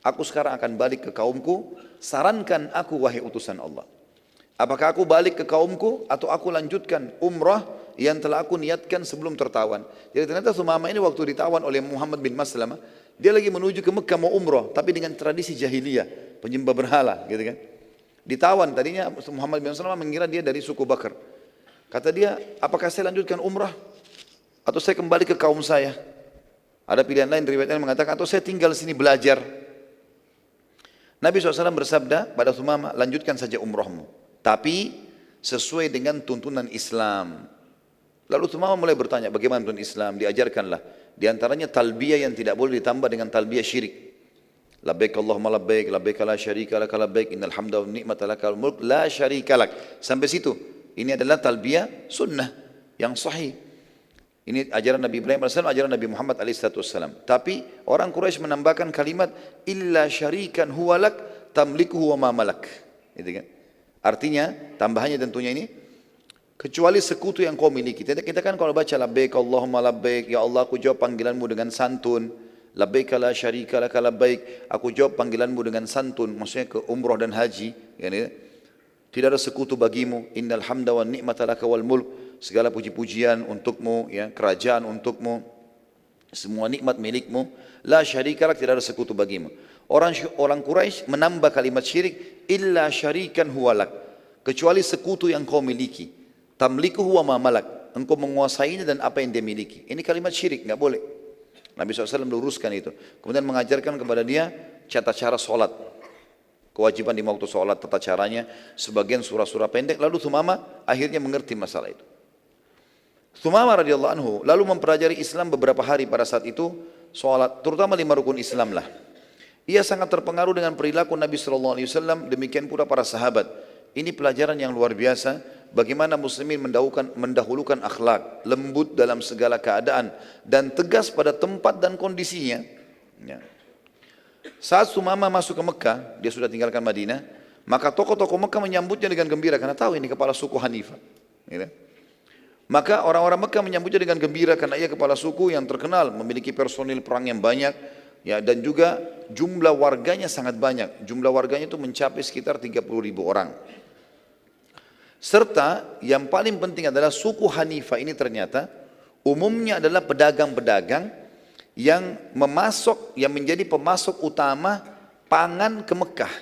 Aku sekarang akan balik ke kaumku, sarankan aku wahai utusan Allah. Apakah aku balik ke kaumku atau aku lanjutkan umrah yang telah aku niatkan sebelum tertawan? Jadi ternyata Sumama ini waktu ditawan oleh Muhammad bin Maslamah, dia lagi menuju ke Mekah mau umrah, tapi dengan tradisi jahiliyah, penyembah berhala gitu kan. Ditawan, tadinya Muhammad bin Maslamah mengira dia dari suku Bakar. Kata dia, apakah saya lanjutkan umrah atau saya kembali ke kaum saya? Ada pilihan lain, riwayatnya mengatakan, atau saya tinggal di sini belajar. Nabi SAW bersabda pada Sumama, lanjutkan saja umrahmu, tapi sesuai dengan tuntunan Islam. Lalu Sumama mulai bertanya, bagaimana tuntunan Islam? Diajarkanlah. Di antaranya talbiyah yang tidak boleh ditambah dengan talbiyah syirik. Labbaik Allahumma labbaik, labbaik la syarika lak labbaik, innal hamda wan ni'mata lakal mulk la syarika lak. Sampai situ. Ini adalah talbiyah sunnah yang sahih. Ini ajaran Nabi Ibrahim AS, ajaran Nabi Muhammad AS. Tapi orang Quraisy menambahkan kalimat illa syarikan huwalak tamlikuhu wa ma malak. Gitu kan? Artinya, tambahannya tentunya ini, kecuali sekutu yang kau miliki. Kita kan kalau baca labbaik Allahumma labbaik, ya Allah aku jawab panggilanmu dengan santun. Labbaik la syarika lak labbaik, aku jawab panggilanmu dengan santun. Maksudnya ke umrah dan haji. Yani, tidak ada sekutu bagimu. Innal hamda wan ni'mata laka wal mulk. Segala puji-pujian untukmu, ya, kerajaan untukmu, semua nikmat milikmu. La syarika lak, tidak ada sekutu bagimu. Orang Quraisy menambah kalimat syirik, illa syarikan huwalak, kecuali sekutu yang kau miliki. Tamlikuhu wa ma malak, engkau menguasainya dan apa yang dia miliki. Ini kalimat syirik, enggak boleh. Nabi SAW meluruskan itu. Kemudian mengajarkan kepada dia tata cara solat, kewajiban di waktu solat, tata caranya, sebagian surah-surah pendek. Lalu Sumama akhirnya mengerti masalah itu. Sumama radhiyallahu anhu lalu mempelajari Islam beberapa hari pada saat itu, sholat, terutama 5 rukun Islam lah. Ia sangat terpengaruh dengan perilaku Nabi SAW, demikian pula para sahabat. Ini pelajaran yang luar biasa, bagaimana muslimin mendahulukan akhlak, lembut dalam segala keadaan, dan tegas pada tempat dan kondisinya. Ya. Saat Sumama masuk ke Mekah, dia sudah tinggalkan Madinah, maka tokoh-tokoh Mekah menyambutnya dengan gembira, karena tahu ini kepala suku Hanifah. Ya. Maka orang-orang Mekah menyambutnya dengan gembira karena ia kepala suku yang terkenal, memiliki personil perang yang banyak, ya, dan juga jumlah warganya sangat banyak. Jumlah warganya itu mencapai sekitar 30.000 orang. Serta yang paling penting adalah suku Hanifah ini ternyata umumnya adalah pedagang-pedagang yang menjadi pemasok utama pangan ke Mekah.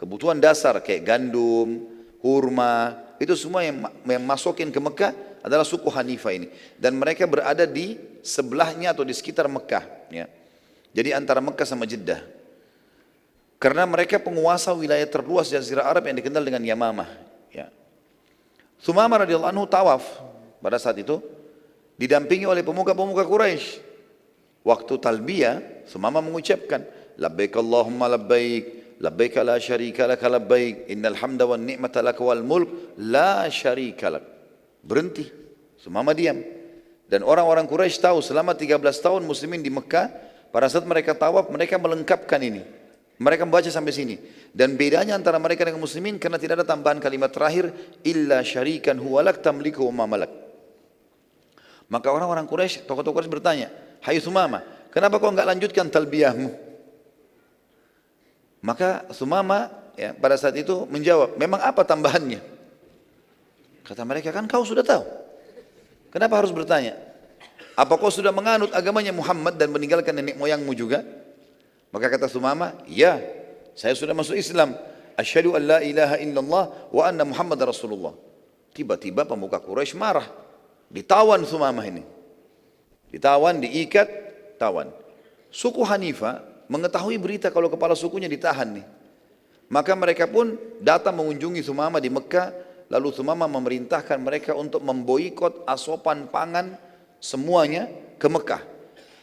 Kebutuhan dasar kayak gandum, kurma, itu semua yang masukin ke Mekah adalah suku Hanifah ini, dan mereka berada di sebelahnya atau di sekitar Mekah, ya. Jadi antara Mekah sama Jeddah, karena mereka penguasa wilayah terluas Jazirah Arab yang dikenal dengan Yamamah, ya. Sumama radhiyallahu anhu tawaf pada saat itu didampingi oleh pemuka-pemuka Quraisy. Waktu talbiyah, Sumama mengucapkan labbaik Allahumma labbaik, labbaik la syarika lak labbaik, innal hamda wan ni'mata lak wal mulk la syarika lak. Berhenti, Sumama diam. Dan orang-orang Quraisy tahu selama 13 tahun muslimin di Mekah, pada saat mereka tawaf mereka melengkapkan ini. Mereka membaca sampai sini. Dan bedanya antara mereka dengan muslimin karena tidak ada tambahan kalimat terakhir illa syarikan huwalak tamliku wa malak. Maka orang-orang Quraisy, tokoh-tokoh Quraisy bertanya, "Hai Sumama, kenapa kau enggak lanjutkan talbiyahmu?" Maka Sumama, ya, pada saat itu menjawab, "Memang apa tambahannya?" Kata mereka, "Kan kau sudah tahu. Kenapa harus bertanya? Apa kau sudah menganut agamanya Muhammad dan meninggalkan nenek moyangmu juga? Maka kata Sumamah, ya, saya sudah masuk Islam. Asyhadu an la ilaha illallah wa anna Muhammad Rasulullah. Tiba-tiba pemuka Quraisy marah. Ditawan Sumamah ini. Ditawan, diikat, tawan. Suku Hanifah mengetahui berita kalau kepala sukunya ditahan nih. Maka mereka pun datang mengunjungi Sumamah di Mekah. Lalu Sumamah memerintahkan mereka untuk memboikot asopan pangan semuanya ke Mekah.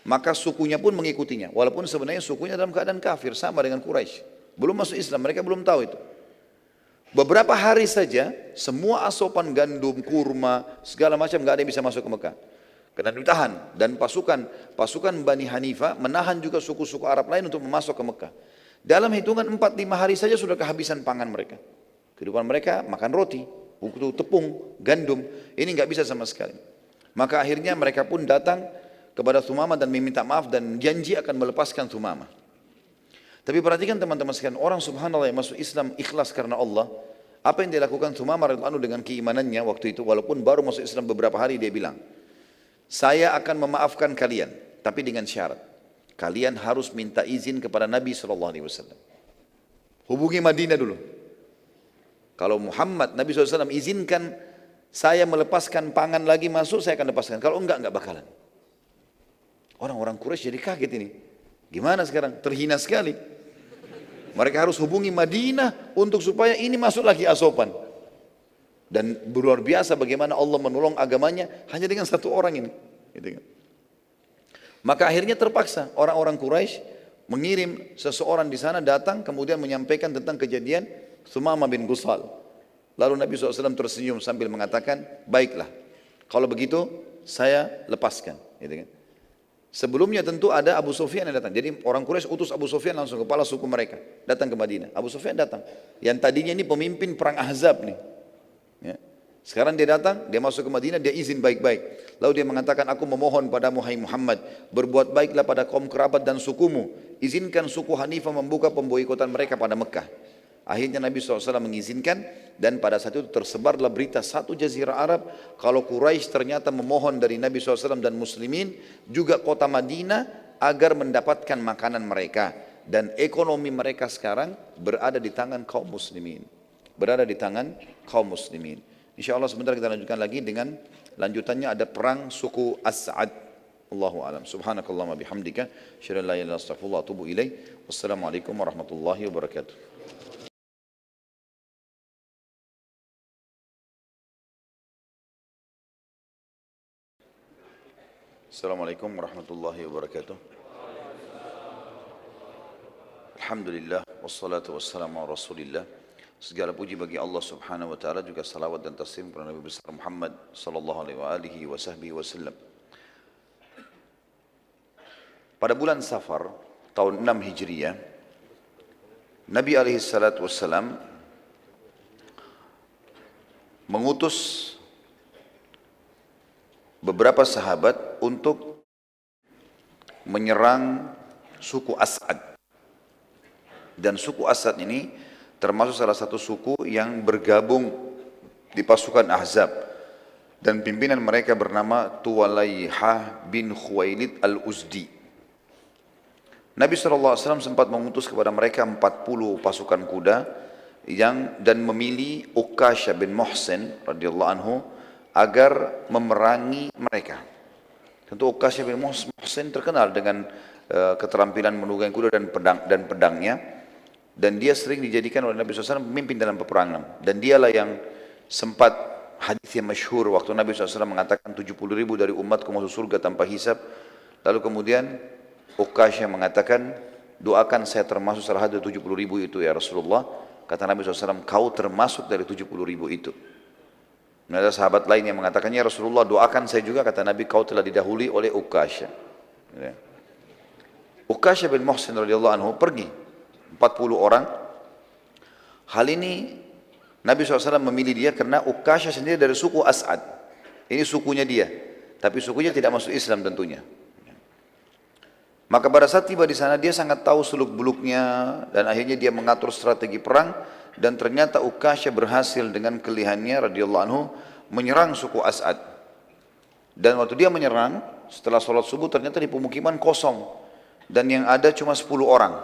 Maka sukunya pun mengikutinya. Walaupun sebenarnya sukunya dalam keadaan kafir, sama dengan Quraisy. Belum masuk Islam, mereka belum tahu itu. Beberapa hari saja, semua asopan gandum, kurma, segala macam nggak ada yang bisa masuk ke Mekah. Karena ditahan. Dan pasukan Bani Hanifah menahan juga suku-suku Arab lain untuk masuk ke Mekah. Dalam hitungan 4-5 hari saja sudah kehabisan pangan mereka. Kehidupan mereka makan roti, tepung, gandum. Ini nggak bisa sama sekali. Maka akhirnya mereka pun datang kepada Sumamah dan meminta maaf dan janji akan melepaskan Sumamah. Tapi perhatikan teman-teman sekalian, orang subhanallah yang masuk Islam ikhlas karena Allah. Apa yang dilakukan Sumamah radhiyallahu anhu dengan keimanannya waktu itu, walaupun baru masuk Islam beberapa hari, dia bilang, saya akan memaafkan kalian, tapi dengan syarat. Kalian harus minta izin kepada Nabi SAW. Hubungi Madinah dulu. Kalau Muhammad, Nabi SAW izinkan saya melepaskan pangan lagi masuk, saya akan lepaskan. Kalau enggak bakalan. Orang-orang Quraisy jadi kaget ini. Gimana sekarang? Terhina sekali. Mereka harus hubungi Madinah untuk supaya ini masuk lagi asopan. Dan luar biasa bagaimana Allah menolong agamanya hanya dengan satu orang ini. Gitu kan. Maka akhirnya terpaksa orang-orang Quraisy mengirim seseorang di sana datang kemudian menyampaikan tentang kejadian Sumamah bin Gusal. Lalu Nabi SAW tersenyum sambil mengatakan, baiklah, kalau begitu saya lepaskan. Gitu kan. Sebelumnya tentu ada Abu Sufyan yang datang. Jadi orang Quraisy utus Abu Sufyan langsung, kepala suku mereka, datang ke Madinah. Abu Sufyan datang. Yang tadinya ini pemimpin perang Ahzab nih. Ya. Sekarang dia datang, dia masuk ke Madinah, dia izin baik-baik. Lalu dia mengatakan, aku memohon padamu hai Muhammad, berbuat baiklah pada kaum kerabat dan sukumu. Izinkan suku Hanifah membuka pemboikotan mereka pada Mekah. Akhirnya Nabi SAW mengizinkan dan pada saat itu tersebarlah berita satu jazirah Arab kalau Quraisy ternyata memohon dari Nabi SAW dan muslimin juga kota Madinah agar mendapatkan makanan mereka dan ekonomi mereka sekarang berada di tangan kaum muslimin. Berada di tangan kaum muslimin. InsyaAllah sebentar kita lanjutkan lagi dengan lanjutannya ada perang suku As'ad. Allahu a'lam. Subhanakallahumma bihamdika asyhadu an la ilaha illa anta astaghfiruka wa atubu ilaik. Wassalamualaikum warahmatullahi wabarakatuh. Assalamualaikum warahmatullahi wabarakatuh. Alhamdulillah wassalatu wassalamu ala Rasulillah. Segala puji bagi Allah Subhanahu wa taala, juga salawat dan taslim kepada Nabi besar Muhammad sallallahu alaihi wasallam. Pada bulan Safar tahun 6 Hijriah, Nabi alaihi salatu wassalam mengutus beberapa sahabat untuk menyerang suku As'ad. Dan suku As'ad ini termasuk salah satu suku yang bergabung di pasukan Ahzab. Dan pimpinan mereka bernama Tuwalaihah bin Khuwailid al-Uzdi. Nabi SAW sempat mengutus kepada mereka 40 pasukan kuda dan memilih Uqasha bin Muhsin radhiyallahu anhu agar memerangi mereka. Tentu Uqasha bin Muhsin terkenal dengan keterampilan menunggangi kuda dan pedangnya, dan dia sering dijadikan oleh Nabi SAW pemimpin dalam peperangan. Dan dialah yang sempat hadis yang masyhur waktu Nabi SAW mengatakan 70.000 dari umatku masuk surga tanpa hisab. Lalu kemudian Uqasha mengatakan, doakan saya termasuk salah satu 70.000 itu ya Rasulullah. Kata Nabi SAW, kau termasuk dari 70.000 itu. Dan ada sahabat lain yang mengatakannya, Rasulullah doakan saya juga, kata Nabi, kau telah didahului oleh Uqasha. Uqasha bin Muhsin radhiyallahu anhu pergi 40 orang. Hal ini Nabi SAW memilih dia karena Uqasha sendiri dari suku As'ad. Ini sukunya dia, tapi sukunya tidak masuk Islam tentunya. Maka pada saat tiba di sana dia sangat tahu seluk-beluknya dan akhirnya dia mengatur strategi perang. Dan ternyata Uqasha berhasil dengan kelihayannya radhiyallahu anhu menyerang suku As'ad. Dan waktu dia menyerang, setelah sholat subuh ternyata di pemukiman kosong. Dan yang ada cuma 10 orang.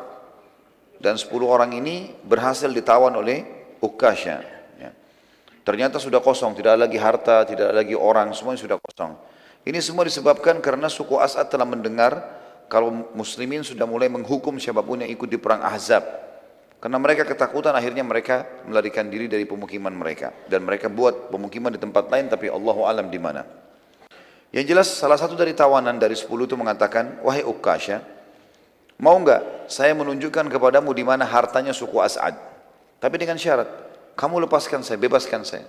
Dan 10 orang ini berhasil ditawan oleh Ukasha. Ya. Ternyata sudah kosong, tidak ada lagi harta, tidak ada lagi orang, semuanya sudah kosong. Ini semua disebabkan karena suku As'ad telah mendengar kalau muslimin sudah mulai menghukum siapapun yang ikut di perang Ahzab. Karena mereka ketakutan, akhirnya mereka melarikan diri dari pemukiman mereka. Dan mereka buat pemukiman di tempat lain, tapi Allahu alam di mana. Yang jelas salah satu dari tawanan dari 10 itu mengatakan, wahai Ukasha, mau enggak saya menunjukkan kepadamu di mana hartanya suku As'ad. Tapi dengan syarat, kamu lepaskan saya, bebaskan saya.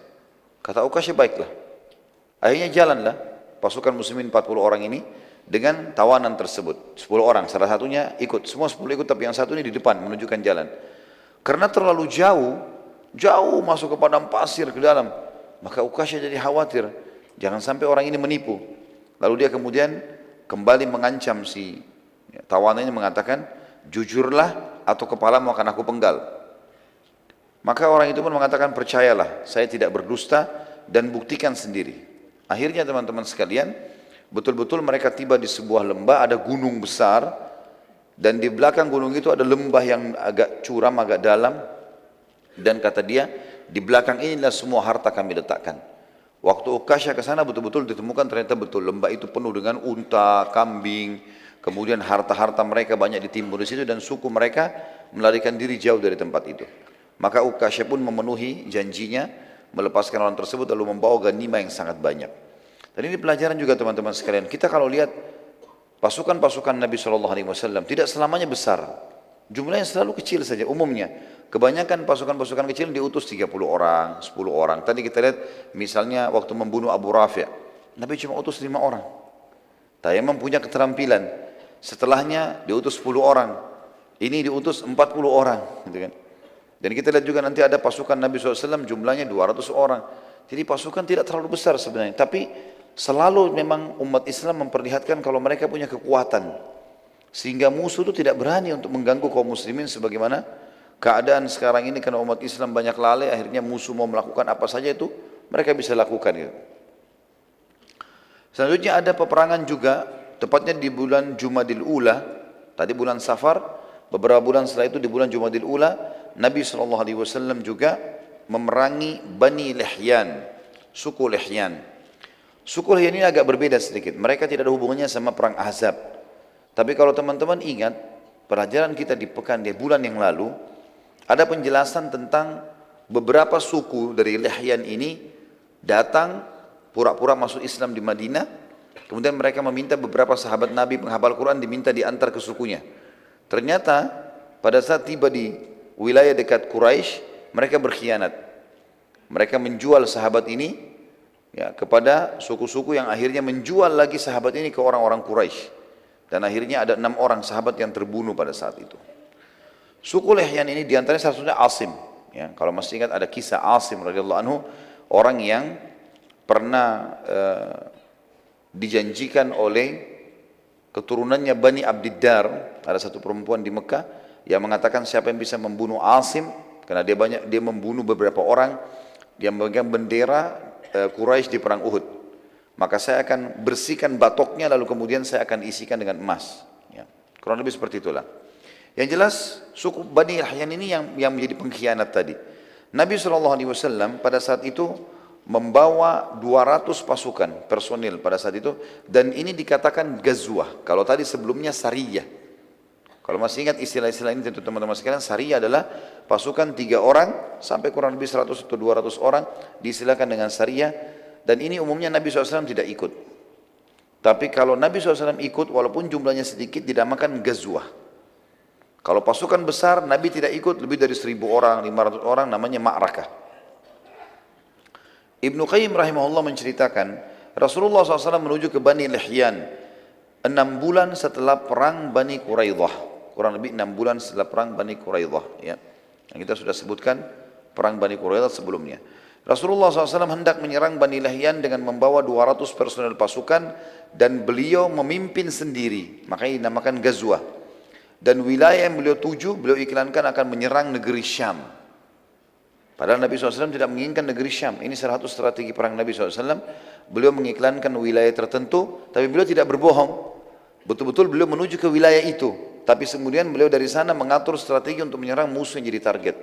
Kata Ukasha, baiklah. Akhirnya jalanlah pasukan muslimin 40 orang ini dengan tawanan tersebut. 10 orang, salah satunya ikut. Semua 10 ikut, tapi yang satu ini di depan menunjukkan jalan. Karena terlalu jauh masuk ke padang pasir ke dalam. Maka Ukasha jadi khawatir. Jangan sampai orang ini menipu. Lalu dia kemudian kembali mengancam si tawanannya, mengatakan, jujurlah atau kepalamu akan aku penggal. Maka orang itu pun mengatakan, percayalah, saya tidak berdusta dan buktikan sendiri. Akhirnya teman-teman sekalian, betul-betul mereka tiba di sebuah lembah, ada gunung besar, dan di belakang gunung itu ada lembah yang agak curam, agak dalam, dan kata dia, di belakang inilah semua harta kami letakkan. Waktu Ukasha ke sana betul-betul ditemukan ternyata betul lembah itu penuh dengan unta, kambing, kemudian harta-harta mereka banyak ditimbun di situ dan suku mereka melarikan diri jauh dari tempat itu. Maka Ukasha pun memenuhi janjinya melepaskan orang tersebut lalu membawa ganimah yang sangat banyak. Dan ini pelajaran juga teman-teman sekalian. Kita kalau lihat pasukan-pasukan Nabi SAW tidak selamanya besar. Jumlahnya selalu kecil saja umumnya. Kebanyakan pasukan-pasukan kecil diutus 30 orang, 10 orang. Tadi kita lihat misalnya waktu membunuh Abu Rafi', Nabi cuma utus 5 orang. Tayammum punya keterampilan. Setelahnya diutus 10 orang. Ini diutus 40 orang. Gitu kan. Dan kita lihat juga nanti ada pasukan Nabi SAW jumlahnya 200 orang. Jadi pasukan tidak terlalu besar sebenarnya. Tapi selalu memang umat Islam memperlihatkan kalau mereka punya kekuatan. Sehingga musuh itu tidak berani untuk mengganggu kaum muslimin sebagaimana keadaan sekarang ini karena umat Islam banyak lalai, akhirnya musuh mau melakukan apa saja itu mereka bisa lakukan. Gitu. Selanjutnya ada peperangan juga, tepatnya di bulan Jumadil Ula, tadi bulan Safar, beberapa bulan setelah itu di bulan Jumadil Ula, Nabi SAW juga memerangi Bani Lihyan, suku Lihyan. Suku Lihyan ini agak berbeda sedikit, mereka tidak ada hubungannya sama perang Ahzab. Tapi kalau teman-teman ingat, pelajaran kita di bulan yang lalu, ada penjelasan tentang beberapa suku dari Lihyan ini datang pura-pura masuk Islam di Madinah, kemudian mereka meminta beberapa sahabat Nabi penghafal Quran diminta diantar ke sukunya. Ternyata pada saat tiba di wilayah dekat Quraisy, mereka berkhianat. Mereka menjual sahabat ini ya, kepada suku-suku yang akhirnya menjual lagi sahabat ini ke orang-orang Quraisy. Dan akhirnya ada 6 orang sahabat yang terbunuh pada saat itu. Suku Lihyan ini diantaranya salah satunya Asim. Ya, kalau masih ingat ada kisah Asim radhiyallahu anhu, orang yang pernah dijanjikan oleh keturunannya Bani Abdiddar, ada satu perempuan di Mekah yang mengatakan siapa yang bisa membunuh Asim, karena dia membunuh beberapa orang yang memegang bendera Quraisy di perang Uhud. Maka saya akan bersihkan batoknya lalu kemudian saya akan isikan dengan emas. Ya, kurang lebih seperti itulah. Yang jelas suku Bani Lihyan ini yang menjadi pengkhianat tadi. Nabi SAW pada saat itu membawa 200 pasukan personil pada saat itu dan ini dikatakan gazwah. Kalau tadi sebelumnya sariyah. Kalau masih ingat istilah-istilah ini tentu teman-teman sekalian, sariyah adalah pasukan 3 orang sampai kurang lebih 100 atau 200 orang diistilahkan dengan sariyah. Dan ini umumnya Nabi SAW tidak ikut. Tapi kalau Nabi SAW ikut, walaupun jumlahnya sedikit, dinamakan gazwah. Kalau pasukan besar, Nabi tidak ikut, lebih dari 1000 orang, 500 orang, namanya ma'rakah. Ibnu Qayyim rahimahullah menceritakan, Rasulullah SAW menuju ke Bani Lihyan 6 bulan setelah perang Bani Quraidah. Kurang lebih 6 bulan setelah perang Bani Quraidah. Ya. Yang kita sudah sebutkan perang Bani Quraidah sebelumnya. Rasulullah SAW hendak menyerang Bani Lihyan dengan membawa 200 personel pasukan dan beliau memimpin sendiri, makanya dinamakan Ghazwah. Dan wilayah yang beliau tuju, beliau iklankan akan menyerang negeri Syam. Padahal Nabi SAW tidak menginginkan negeri Syam. Ini salah satu strategi perang Nabi SAW. Beliau mengiklankan wilayah tertentu, tapi beliau tidak berbohong. Betul-betul beliau menuju ke wilayah itu. Tapi kemudian beliau dari sana mengatur strategi untuk menyerang musuh yang jadi target.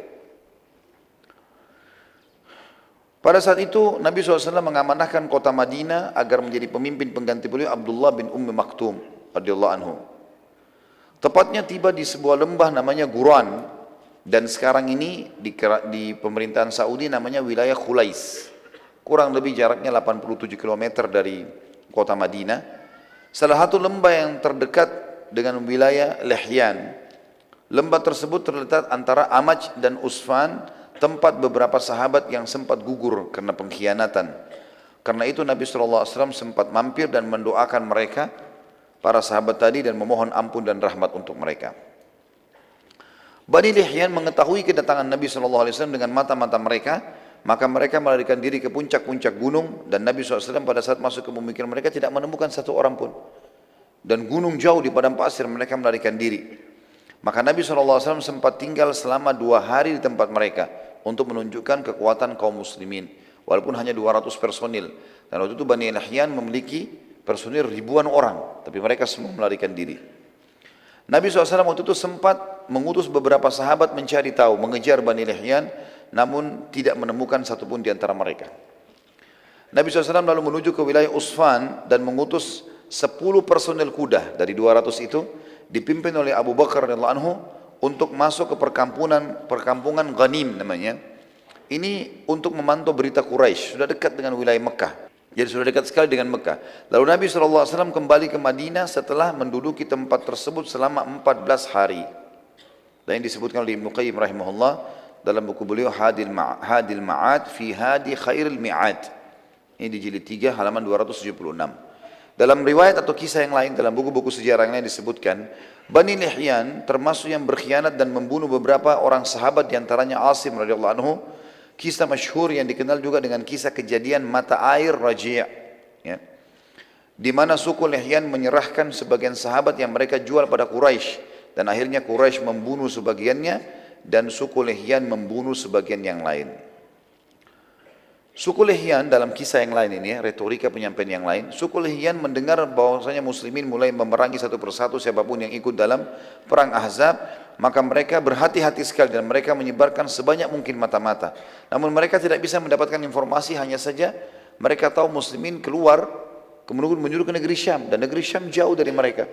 Pada saat itu Nabi SAW mengamanahkan kota Madinah agar menjadi pemimpin pengganti beliau Abdullah bin Ummi Maktum radhiyallahu anhu. Tepatnya tiba di sebuah lembah namanya Guran. Dan sekarang ini di pemerintahan Saudi namanya wilayah Khulais. Kurang lebih jaraknya 87 km dari kota Madinah. Salah satu lembah yang terdekat dengan wilayah Lihyan. Lembah tersebut terletak antara Amaj dan Usfan, tempat beberapa sahabat yang sempat gugur karena pengkhianatan. Karena itu Nabi SAW sempat mampir dan mendoakan mereka, para sahabat tadi, dan memohon ampun dan rahmat untuk mereka. Bani Lihyan mengetahui kedatangan Nabi SAW dengan mata-mata mereka, maka mereka melarikan diri ke puncak-puncak gunung, dan Nabi SAW pada saat masuk ke pemikiran mereka tidak menemukan satu orang pun. Dan gunung jauh di padang pasir, mereka melarikan diri. Maka Nabi SAW sempat tinggal selama 2 hari di tempat mereka untuk menunjukkan kekuatan kaum muslimin, walaupun hanya 200 personil. Dan waktu itu Bani Lihyan memiliki personil ribuan orang, tapi mereka semua melarikan diri. Nabi SAW waktu itu sempat mengutus beberapa sahabat mencari tahu, mengejar Bani Lihyan, namun tidak menemukan satupun di antara mereka. Nabi SAW lalu menuju ke wilayah Usfan dan mengutus 10 personel kuda dari 200 itu, dipimpin oleh Abu Bakar radhiyallahu anhu, untuk masuk ke perkampungan Ghanim namanya. Ini untuk memantau berita Quraisy, sudah dekat dengan wilayah Mekah. Jadi sudah dekat sekali dengan Mekah. Lalu Nabi SAW kembali ke Madinah setelah menduduki tempat tersebut selama 14 hari. Dan ini disebutkan oleh Ibnu Qayyim rahimahullah dalam buku beliau Hadil Ma'ad fi Hadi Khairil Mi'ad. Ini di jilid 3 halaman 276. Dalam riwayat atau kisah yang lain, dalam buku-buku sejarah yang lain disebutkan, Bani Lihyan termasuk yang berkhianat dan membunuh beberapa orang sahabat, diantaranya Asim radhiyallahu anhu. Kisah masyhur yang dikenal juga dengan kisah kejadian mata air Raji', ya, di mana suku Lihyan menyerahkan sebagian sahabat yang mereka jual pada Quraisy, dan akhirnya Quraisy membunuh sebagiannya dan suku Lihyan membunuh sebagian yang lain. Suku Lihyan dalam kisah yang lain ini, retorika penyampaian yang lain, suku Lihyan mendengar bahwasanya muslimin mulai memerangi satu persatu siapapun yang ikut dalam perang Ahzab, maka mereka berhati-hati sekali dan mereka menyebarkan sebanyak mungkin mata-mata. Namun mereka tidak bisa mendapatkan informasi, hanya saja mereka tahu muslimin keluar kemudian menyuruh ke negeri Syam, dan negeri Syam jauh dari mereka.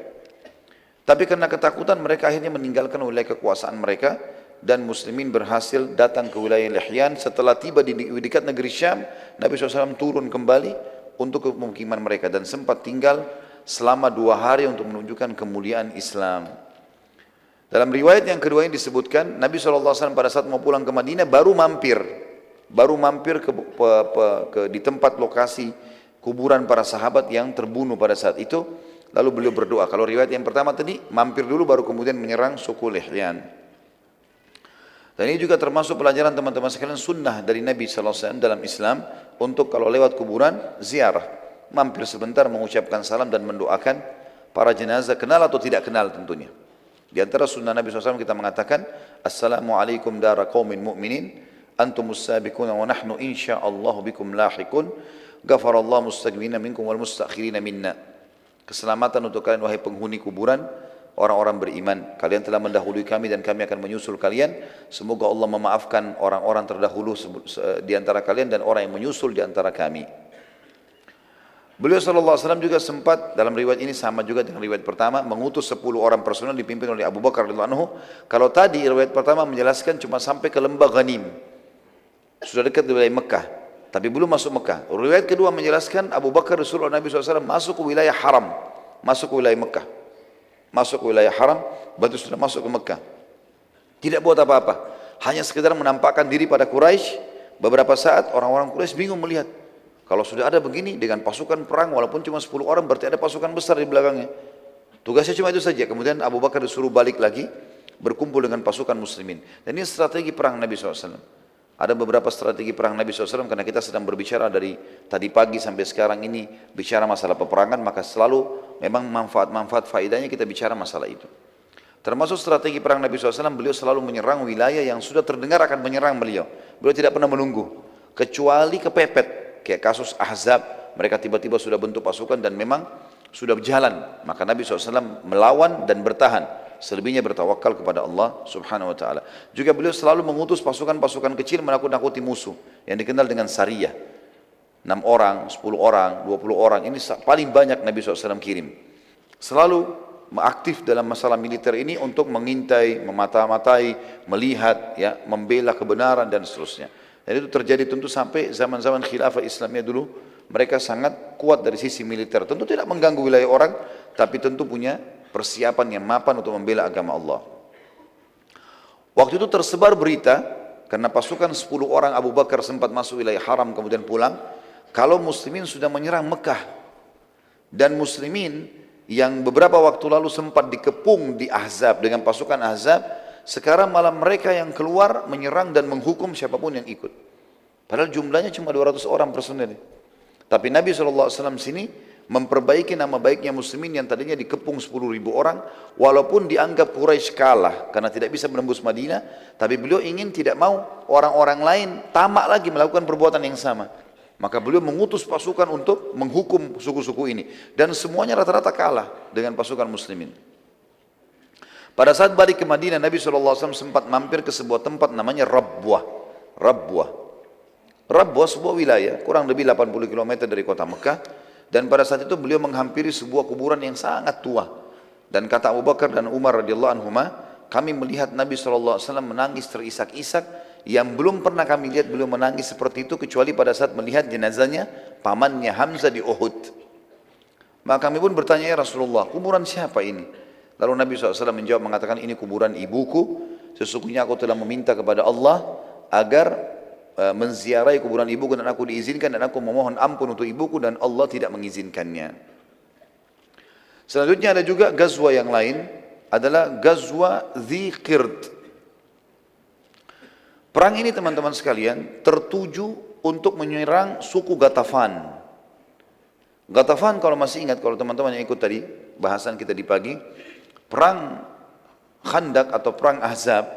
Tapi karena ketakutan mereka akhirnya meninggalkan wilayah kekuasaan mereka, dan muslimin berhasil datang ke wilayah Lihyan. Setelah tiba di dekat negeri Syam, Nabi SAW turun kembali untuk ke pemukiman mereka dan sempat tinggal selama 2 hari untuk menunjukkan kemuliaan Islam. Dalam riwayat yang kedua ini disebutkan, Nabi SAW pada saat mau pulang ke Madinah baru mampir di tempat lokasi kuburan para sahabat yang terbunuh pada saat itu. Lalu beliau berdoa. Kalau riwayat yang pertama tadi, mampir dulu baru kemudian menyerang suku Lihyan. Dan ini juga termasuk pelajaran teman-teman sekalian, sunnah dari Nabi SAW dalam Islam, untuk kalau lewat kuburan, ziarah. Mampir sebentar, mengucapkan salam dan mendoakan para jenazah, kenal atau tidak kenal tentunya. Di antara sunnah Nabi SAW kita mengatakan, Assalamualaikum dara qaumin mu'minin, antumus sabiquna wa nahnu insya'allahu bikum lahiqun, ghafarallahu mustaqimina minkum wal mustakhirina minna. Keselamatan untuk kalian wahai penghuni kuburan, orang-orang beriman. Kalian telah mendahului kami dan kami akan menyusul kalian. Semoga Allah memaafkan orang-orang terdahulu di antara kalian dan orang yang menyusul di antara kami. Beliau SAW juga sempat, dalam riwayat ini sama juga dengan riwayat pertama, mengutus 10 orang personel dipimpin oleh Abu Bakar radhiyallahu anhu. Kalau tadi riwayat pertama menjelaskan cuma sampai ke lembah Ghanim, sudah dekat di wilayah Mekah, tapi belum masuk Mekah. Riwayat kedua menjelaskan Abu Bakar Rasulullah Nabi SAW masuk ke wilayah haram, masuk ke wilayah Mekah, masuk ke wilayah haram, berarti sudah masuk ke Mekah. Tidak buat apa-apa, hanya sekedar menampakkan diri pada Quraisy. Beberapa saat orang-orang Quraisy bingung melihat, kalau sudah ada begini dengan pasukan perang, walaupun cuma 10 orang, berarti ada pasukan besar di belakangnya. Tugasnya cuma itu saja. Kemudian Abu Bakar disuruh balik lagi, berkumpul dengan pasukan muslimin. Dan ini strategi perang Nabi SAW. Ada beberapa strategi perang Nabi SAW, karena kita sedang berbicara dari tadi pagi sampai sekarang ini, bicara masalah peperangan, maka selalu memang manfaat-manfaat faedahnya kita bicara masalah itu. Termasuk strategi perang Nabi SAW, beliau selalu menyerang wilayah yang sudah terdengar akan menyerang beliau. Beliau tidak pernah menunggu, kecuali kepepet. Kayak kasus Ahzab, mereka tiba-tiba sudah bentuk pasukan dan memang sudah berjalan. Maka Nabi SAW melawan dan bertahan. Selebihnya bertawakal kepada Allah Subhanahu Wa Taala. Juga beliau selalu mengutus pasukan-pasukan kecil menakut-nakuti musuh, yang dikenal dengan Sariyah. 6 orang, 10 orang, 20 orang, ini paling banyak Nabi SAW kirim. Selalu aktif dalam masalah militer ini untuk mengintai, memata-matai, melihat, ya, membela kebenaran dan seterusnya. Dan itu terjadi tentu sampai zaman-zaman khilafah Islamnya dulu, mereka sangat kuat dari sisi militer. Tentu tidak mengganggu wilayah orang, tapi tentu punya persiapan yang mapan untuk membela agama Allah. Waktu itu tersebar berita, karena pasukan 10 orang Abu Bakar sempat masuk wilayah haram kemudian pulang, kalau muslimin sudah menyerang Mekah. Dan muslimin yang beberapa waktu lalu sempat dikepung di Ahzab dengan pasukan Ahzab, sekarang malah mereka yang keluar menyerang dan menghukum siapapun yang ikut. Padahal jumlahnya cuma 200 orang personel. Tapi Nabi SAW sini memperbaiki nama baiknya muslimin yang tadinya dikepung 10.000 orang, walaupun dianggap Quraisy kalah karena tidak bisa menembus Madinah, tapi beliau ingin tidak mau orang-orang lain tamak lagi melakukan perbuatan yang sama. Maka beliau mengutus pasukan untuk menghukum suku-suku ini. Dan semuanya rata-rata kalah dengan pasukan muslimin. Pada saat balik ke Madinah, Nabi SAW sempat mampir ke sebuah tempat namanya Rabwah. Rabwah sebuah wilayah, kurang lebih 80 km dari kota Mekah. Dan pada saat itu beliau menghampiri sebuah kuburan yang sangat tua. Dan kata Abu Bakar dan Umar radhiyallahu anhuma, kami melihat Nabi SAW menangis terisak-isak, yang belum pernah kami lihat beliau menangis seperti itu kecuali pada saat melihat jenazahnya pamannya Hamzah di Uhud. Maka kami pun bertanya, ya Rasulullah, kuburan siapa ini? Lalu Nabi SAW menjawab mengatakan, ini kuburan ibuku, sesungguhnya aku telah meminta kepada Allah agar menziarahi kuburan ibuku dan aku diizinkan, dan aku memohon ampun untuk ibuku dan Allah tidak mengizinkannya. Selanjutnya ada juga gazwa yang lain, adalah gazwa Dzikird. Perang ini teman-teman sekalian tertuju untuk menyerang suku Ghatafan. Ghatafan kalau masih ingat, kalau teman-teman yang ikut tadi bahasan kita di pagi, perang Khandak atau perang Ahzab,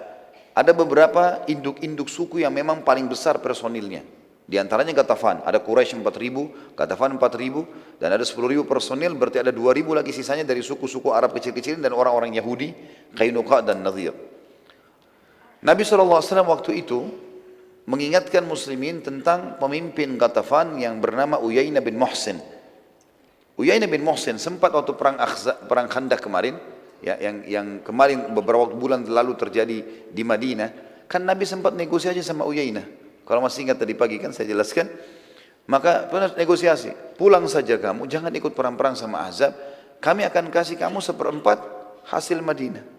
ada beberapa induk-induk suku yang memang paling besar personilnya. Di antaranya Ghatafan, ada Quraisy 4.000, Ghatafan 4.000, dan ada 10.000 personil, berarti ada 2.000 lagi sisanya dari suku-suku Arab kecil-kecil dan orang-orang Yahudi, Qainuqa dan Nadhir. Nabi SAW waktu itu mengingatkan muslimin tentang pemimpin Ghatafan yang bernama Uyainah bin Muhsin. Uyainah bin Muhsin sempat waktu perang Khandak kemarin, ya, yang kemarin beberapa bulan lalu terjadi di Madinah, kan Nabi sempat negosiasi sama Uyainah. Kalau masih ingat tadi pagi kan saya jelaskan, maka negosiasi, pulang saja kamu, jangan ikut perang-perang sama Ahzab, kami akan kasih kamu 1/4 hasil Madinah.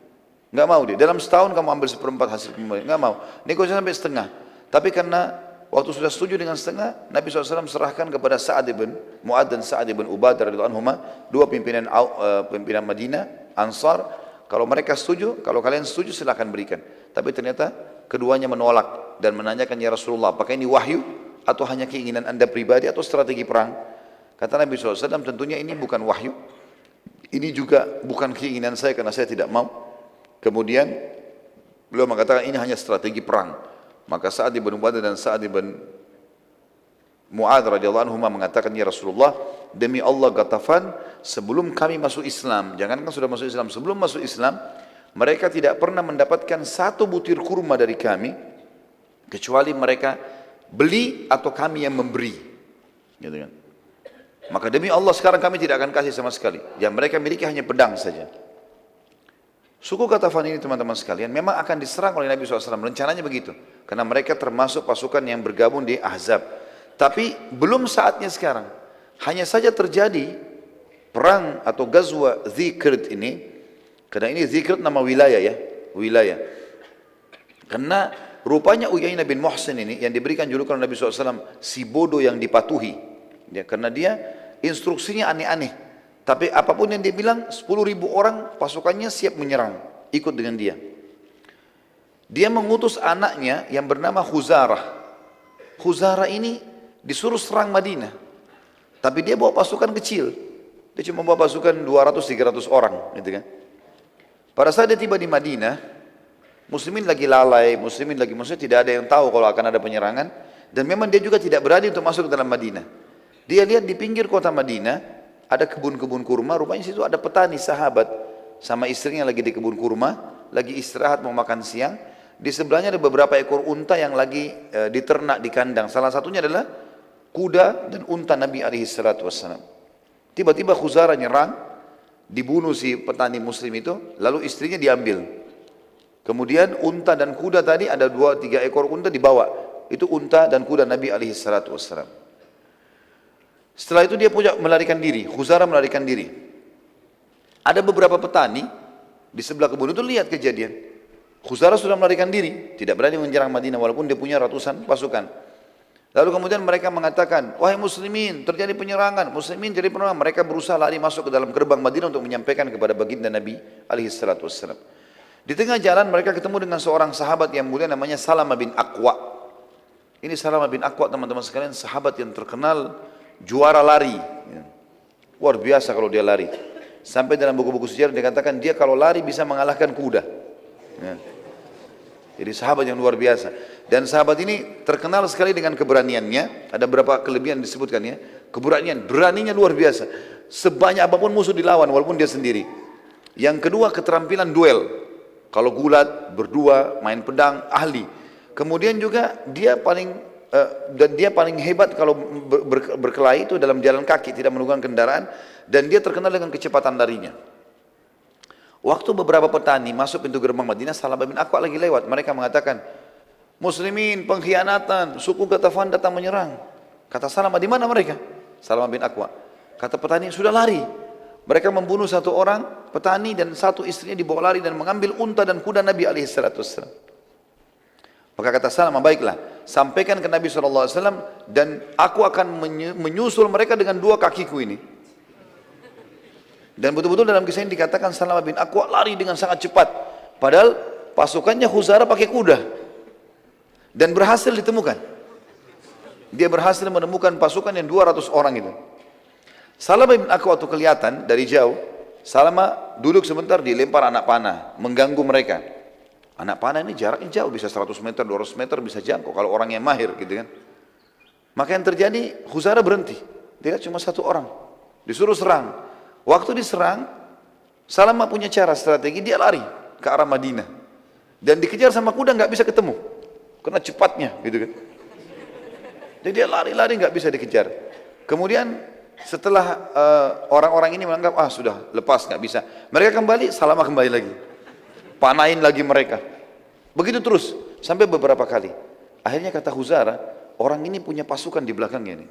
Nggak mau dia, dalam setahun kamu ambil 1/4 hasil Madinah, nggak mau, negosiasi sampai setengah. Tapi karena waktu sudah setuju dengan setengah, Nabi SAW serahkan kepada Sa'ad ibn Mu'ad dan Sa'ad ibn Ubadah radhiyallahu anhuma, dua pimpinan Madinah, Ansar. Kalau mereka setuju, kalau kalian setuju silahkan berikan. Tapi ternyata keduanya menolak dan menanyakan, ya Rasulullah, apakah ini wahyu atau hanya keinginan anda pribadi atau strategi perang? Kata Nabi SAW, tentunya ini bukan wahyu, ini juga bukan keinginan saya karena saya tidak mau. Kemudian beliau mengatakan ini hanya strategi perang. Maka Sa'ad ibn Ubadah dan Sa'ad ibn Mu'ad radhiyallahu anhu mengatakan, ya Rasulullah, demi Allah Ghatafan sebelum kami masuk Islam, jangankan sudah masuk Islam, sebelum masuk Islam mereka tidak pernah mendapatkan satu butir kurma dari kami kecuali mereka beli atau kami yang memberi, gitu kan. Maka demi Allah sekarang kami tidak akan kasih sama sekali, yang mereka miliki hanya pedang saja. Suku Ghatafan ini teman-teman sekalian memang akan diserang oleh Nabi SAW, rencananya begitu, karena mereka termasuk pasukan yang bergabung di Ahzab. Tapi belum saatnya sekarang, hanya saja terjadi perang atau gazwa Dzikird ini, karena ini Dzikird nama wilayah ya, wilayah. Karena rupanya Uyainah bin Muhsin ini yang diberikan julukan Nabi SAW si bodoh yang dipatuhi, ya, karena dia instruksinya aneh-aneh. Tapi apapun yang dia bilang, 10.000 orang pasukannya siap menyerang, ikut dengan dia. Dia mengutus anaknya yang bernama Khuzarah. Khuzarah ini disuruh serang Madinah. Tapi dia bawa pasukan kecil. Dia cuma bawa pasukan 200-300 orang, gitu kan. Pada saat dia tiba di Madinah, muslimin lagi lalai, maksudnya tidak ada yang tahu kalau akan ada penyerangan, dan memang dia juga tidak berani untuk masuk ke dalam Madinah. Dia lihat di pinggir kota Madinah ada kebun-kebun kurma, rupanya situ ada petani sahabat sama istrinya lagi di kebun kurma, lagi istirahat mau makan siang. Di sebelahnya ada beberapa ekor unta yang lagi diternak di kandang. Salah satunya adalah kuda dan unta Nabi SAW. Tiba-tiba Khuzarah nyerang, dibunuh si petani muslim itu, lalu istrinya diambil. Kemudian unta dan kuda tadi ada 2-3 ekor unta dibawa. Itu unta dan kuda Nabi SAW. Setelah itu dia punya melarikan diri, Khuzarah melarikan diri. Ada beberapa petani di sebelah kebun itu lihat kejadian. Khuzarah sudah melarikan diri, tidak berani menyerang Madinah walaupun dia punya ratusan pasukan. Lalu kemudian mereka mengatakan, wahai muslimin, terjadi penyerangan. Muslimin jadi penyerangan. Mereka berusaha lari masuk ke dalam gerbang Madinah untuk menyampaikan kepada baginda Nabi SAW. Di tengah jalan mereka ketemu dengan seorang sahabat yang mulia namanya Salamah bin Aqwa. Ini Salamah bin Aqwa, teman-teman sekalian, sahabat yang terkenal juara lari. Luar biasa kalau dia lari. Sampai dalam buku-buku sejarah dikatakan dia kalau lari bisa mengalahkan kuda. Jadi sahabat yang luar biasa. Dan sahabat ini terkenal sekali dengan keberaniannya. Ada beberapa kelebihan disebutkan ya. Beraninya luar biasa. Sebanyak apapun musuh dilawan walaupun dia sendiri. Yang kedua keterampilan duel. Kalau gulat, berdua, main pedang, ahli. Kemudian juga dia paling hebat kalau berkelahi itu dalam jalan kaki, tidak menggunakan kendaraan, dan dia terkenal dengan kecepatan larinya. Waktu beberapa petani masuk pintu gerbang Madinah, Salamah bin Aqwa lagi lewat. Mereka mengatakan, muslimin pengkhianatan, suku Ghatafan datang menyerang. Kata Salamah, di mana mereka? Salamah bin Aqwa. Kata petani, sudah lari. Mereka membunuh satu orang petani dan satu istrinya dibawa lari dan mengambil unta dan kuda Nabi SAW. Maka kata Salamah, baiklah, sampaikan ke Nabi SAW dan aku akan menyusul mereka dengan 2 kakiku ini. Dan betul-betul dalam kisah ini dikatakan Salamah bin Aqwa lari dengan sangat cepat. Padahal pasukannya Khuzarah pakai kuda. Dan berhasil ditemukan. Dia berhasil menemukan pasukan yang 200 orang itu. Salamah bin Aqwa itu kelihatan dari jauh. Salamah duduk sebentar, dilempar anak panah, mengganggu mereka. Anak panah ini jaraknya jauh, bisa 100 meter, 200 meter bisa jangkau kalau orang yang mahir gitu kan. Maka yang terjadi, Khuzarah berhenti. Dia cuma 1 orang. Disuruh serang. Waktu diserang, Salamah punya cara strategi, dia lari ke arah Madinah. Dan dikejar sama kuda nggak bisa ketemu. Karena cepatnya gitu kan. Jadi dia lari-lari nggak bisa dikejar. Kemudian setelah orang-orang ini menganggap, sudah lepas nggak bisa. Mereka kembali, Salamah kembali lagi. Panahin lagi mereka. Begitu terus sampai beberapa kali. Akhirnya kata Khuzarah, orang ini punya pasukan di belakangnya nih.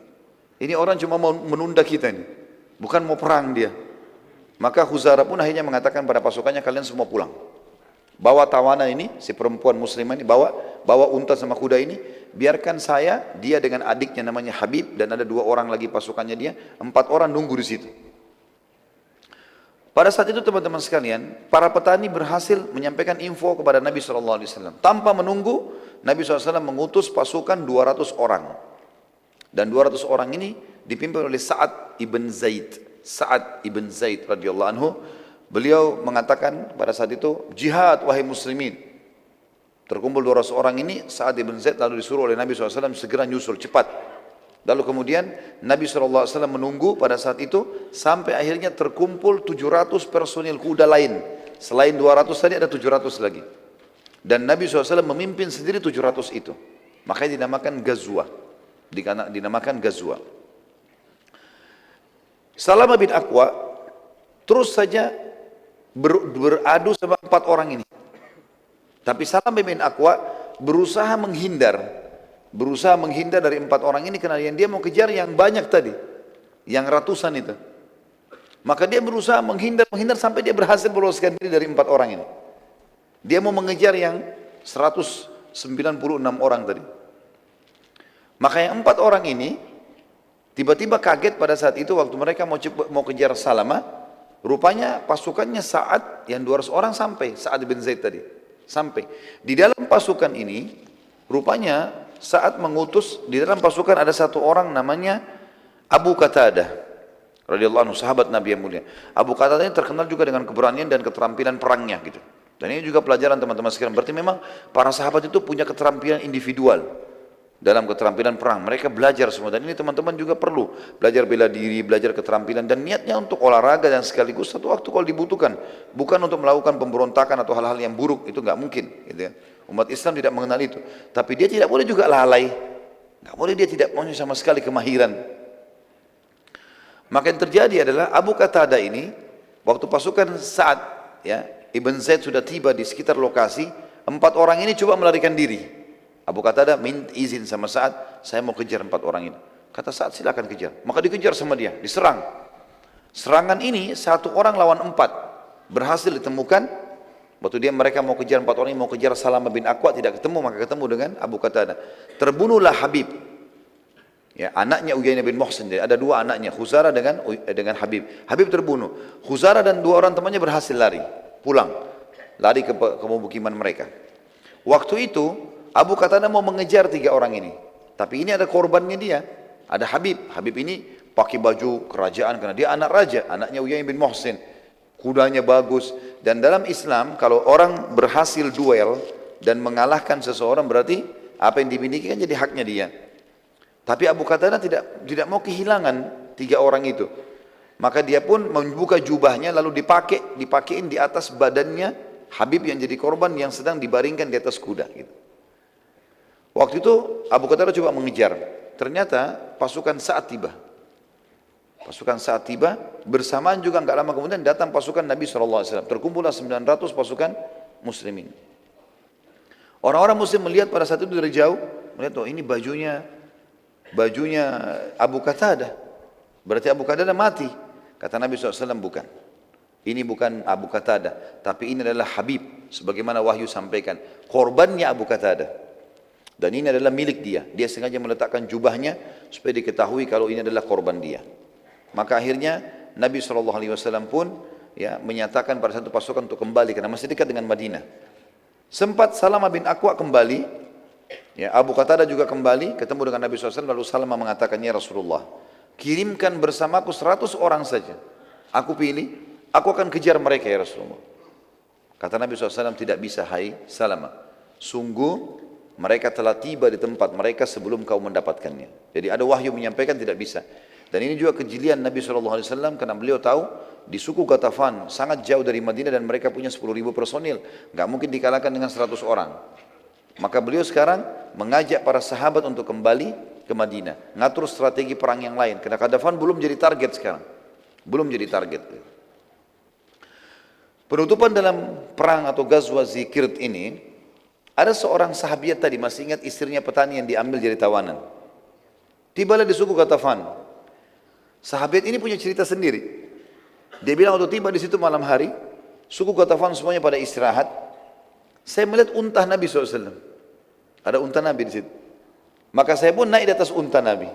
Ini orang cuma mau menunda kita nih, bukan mau perang dia. Maka Khuzarah pun akhirnya mengatakan pada pasukannya, kalian semua pulang. Bawa tawanan ini, si perempuan muslimah ini, bawa unta sama kuda ini, biarkan saya, dia dengan adiknya namanya Habib, dan ada 2 orang lagi pasukannya dia, 4 orang nunggu di situ. Pada saat itu teman-teman sekalian, para petani berhasil menyampaikan info kepada Nabi SAW. Tanpa menunggu, Nabi SAW mengutus pasukan 200 orang. Dan 200 orang ini dipimpin oleh Sa'ad ibn Zaid. Sa'ad ibn Zaid radhiyallahu anhu. Beliau mengatakan pada saat itu, jihad wahai muslimin. Terkumpul 200 orang ini, Sa'ad ibn Zaid lalu disuruh oleh Nabi SAW segera nyusul cepat. Lalu kemudian Nabi SAW menunggu pada saat itu sampai akhirnya terkumpul 700 personil kuda lain. Selain 200 tadi ada 700 lagi. Dan Nabi SAW memimpin sendiri 700 itu. Makanya dinamakan Ghazwa. Dinamakan Ghazwa. Salamah bin Aqwa terus saja beradu sama 4 orang ini. Tapi Salamah bin Aqwa berusaha menghindar dari 4 orang ini karena yang dia mau kejar yang banyak tadi, yang ratusan itu. Maka dia berusaha menghindar sampai dia berhasil meloloskan diri dari 4 orang ini. Dia mau mengejar yang 196 orang tadi. Maka yang 4 orang ini tiba-tiba kaget pada saat itu waktu mereka mau kejar Salamah. Rupanya pasukannya Sa'ad yang 200 orang sampai, Sa'ad bin Zaid tadi sampai. Di dalam pasukan ini rupanya Sa'ad mengutus, di dalam pasukan ada 1 orang namanya Abu Qatadah. radhiyallahu anhu, sahabat Nabi yang mulia. Abu Qatadah ini terkenal juga dengan keberanian dan keterampilan perangnya gitu. Dan ini juga pelajaran teman-teman sekalian. Berarti memang para sahabat itu punya keterampilan individual dalam keterampilan perang. Mereka belajar semua, dan ini teman-teman juga perlu belajar bela diri, belajar keterampilan, dan niatnya untuk olahraga dan sekaligus satu waktu kalau dibutuhkan, bukan untuk melakukan pemberontakan atau hal-hal yang buruk. Itu nggak mungkin gitu ya. Umat Islam tidak mengenal itu. Tapi dia tidak boleh juga lalai, nggak boleh dia tidak punya sama sekali kemahiran. Maka yang terjadi adalah Abu Qatadah ini waktu pasukan Sa'ad ya Ibn Zaid sudah tiba di sekitar lokasi, 4 orang ini coba melarikan diri. Abu Qatadah minta izin sama Sa'ad, saya mau kejar 4 orang ini. Kata Sa'ad, silakan kejar. Maka dikejar sama dia, diserang. Serangan ini 1 orang lawan 4 berhasil ditemukan. Waktu mereka mau kejar 4 orang ini, mau kejar Salamah bin Aqwa, tidak ketemu, maka ketemu dengan Abu Qatadah. Terbunuhlah Habib, ya, anaknya Uyainah bin Muhsin. Jadi ada 2 anaknya, Khuzarah dengan Habib. Habib terbunuh. Khuzarah dan 2 orang temannya berhasil lari, pulang, lari ke pemukiman mereka. Waktu itu Abu Qatadah mau mengejar 3 orang ini, tapi ini ada korbannya dia, ada Habib. Habib ini pakai baju kerajaan karena dia anak raja, anaknya Uyainah bin Muhsin, kudanya bagus. Dan dalam Islam kalau orang berhasil duel dan mengalahkan seseorang, berarti apa yang dimiliki kan jadi haknya dia. Tapi Abu Qatadah tidak mau kehilangan 3 orang itu. Maka dia pun membuka jubahnya lalu dipakein di atas badannya Habib yang jadi korban, yang sedang dibaringkan di atas kuda gitu. Waktu itu Abu Qatadah coba mengejar. Ternyata pasukan Sa'ad tiba. Pasukan Sa'ad tiba, bersamaan juga enggak lama kemudian datang pasukan Nabi SAW. Terkumpullah 900 pasukan muslimin. Orang-orang muslim melihat pada saat itu dari jauh, melihat, oh ini bajunya Abu Qatadah. Berarti Abu Qatadah mati. Kata Nabi SAW, bukan. Ini bukan Abu Qatadah, tapi ini adalah Habib. Sebagaimana wahyu sampaikan, korbannya Abu Qatadah. Dan ini adalah milik dia. Dia sengaja meletakkan jubahnya supaya diketahui kalau ini adalah korban dia. Maka akhirnya Nabi SAW pun ya menyatakan pada satu pasukan untuk kembali karena masih dekat dengan Madinah. Sempat Salamah bin Aqwa kembali, ya, Abu Qatadah juga kembali ketemu dengan Nabi SAW. Lalu Salamah mengatakan, ya Rasulullah, kirimkan bersamaku 100 orang saja. Aku pilih, aku akan kejar mereka ya Rasulullah. Kata Nabi SAW, tidak bisa hai Salamah. Sungguh mereka telah tiba di tempat mereka sebelum kau mendapatkannya. Jadi ada wahyu menyampaikan tidak bisa. Dan ini juga kejelian Nabi SAW karena beliau tahu di suku Ghatafan sangat jauh dari Madinah dan mereka punya 10.000 personil. Nggak mungkin dikalahkan dengan 100 orang. Maka beliau sekarang mengajak para sahabat untuk kembali ke Madinah. Ngatur strategi perang yang lain. Karena Ghatafan belum jadi target sekarang. Belum jadi target. Penutupan dalam perang atau Ghazwa Zikird ini, ada seorang sahabiat tadi, masih ingat istrinya petani yang diambil jadi tawanan. Tibalah di suku Ghatafan. Sahabat ini punya cerita sendiri. Dia bilang waktu tiba di situ malam hari, suku Ghatafan semuanya pada istirahat. Saya melihat unta Nabi SAW. Ada unta Nabi di situ. Maka saya pun naik di atas unta Nabi.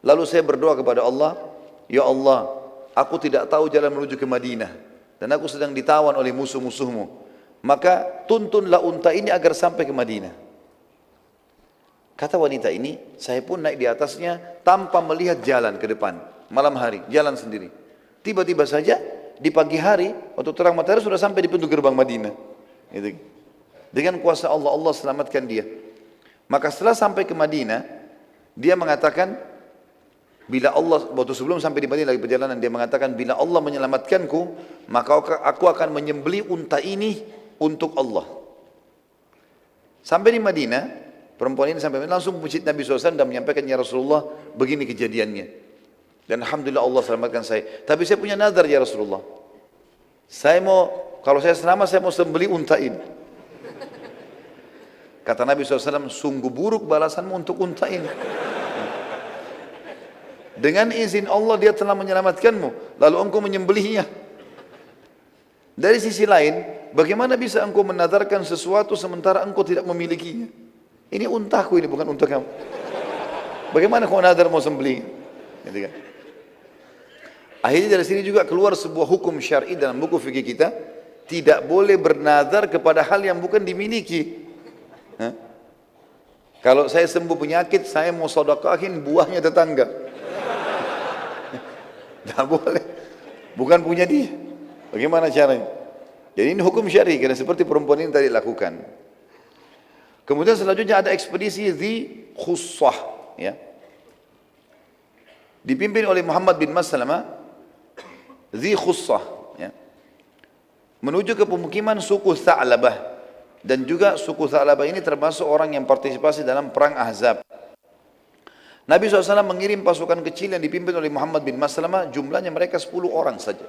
Lalu saya berdoa kepada Allah, ya Allah, aku tidak tahu jalan menuju ke Madinah. Dan aku sedang ditawan oleh musuh-musuhmu. Maka tuntunlah unta ini agar sampai ke Madinah. Kata wanita ini, saya pun naik di atasnya tanpa melihat jalan ke depan. Malam hari, jalan sendiri. Tiba-tiba saja di pagi hari, waktu terang matahari sudah sampai di pintu gerbang Madinah. Gitu. Dengan kuasa Allah, Allah selamatkan dia. Maka setelah sampai ke Madinah, dia mengatakan, bila Allah, waktu sebelum sampai di Madinah lagi perjalanan, dia mengatakan, bila Allah menyelamatkanku, maka aku akan menyembelih unta ini untuk Allah. Sampai di Madinah, perempuan ini sampai langsung masjid Nabi SAW dan menyampaikan, ya Rasulullah, begini kejadiannya. Dan Alhamdulillah Allah selamatkan saya. Tapi saya punya nazar ya Rasulullah. Saya mau, kalau saya selamat, saya mau sembelih unta ini. Kata Nabi SAW, sungguh buruk balasanmu untuk unta ini. Dengan izin Allah dia telah menyelamatkanmu, lalu engkau menyembelihnya. Dari sisi lain, bagaimana bisa engkau menadarkan sesuatu sementara engkau tidak memilikinya? Ini untaku, ini bukan unta kamu. Bagaimana kau nadar mau sembelih? Gitu kan? Akhirnya dari sini juga keluar sebuah hukum syar'i dalam buku fikih kita, tidak boleh bernadar kepada hal yang bukan dimiliki. Hah? Kalau saya sembuh penyakit, saya mau sedekahin buahnya tetangga. Tidak boleh. Bukan punya dia. Bagaimana caranya? Jadi ini hukum syar'i karena seperti perempuan ini tadi lakukan. Kemudian selanjutnya ada ekspedisi Dzi Khussah, ya. Dipimpin oleh Muhammad bin Maslamah, Dzi Khussah, ya. Menuju ke pemukiman suku Tha'labah, dan juga suku Tha'labah ini termasuk orang yang partisipasi dalam perang Ahzab. Nabi SAW mengirim pasukan kecil yang dipimpin oleh Muhammad bin Maslamah, jumlahnya mereka 10 orang saja,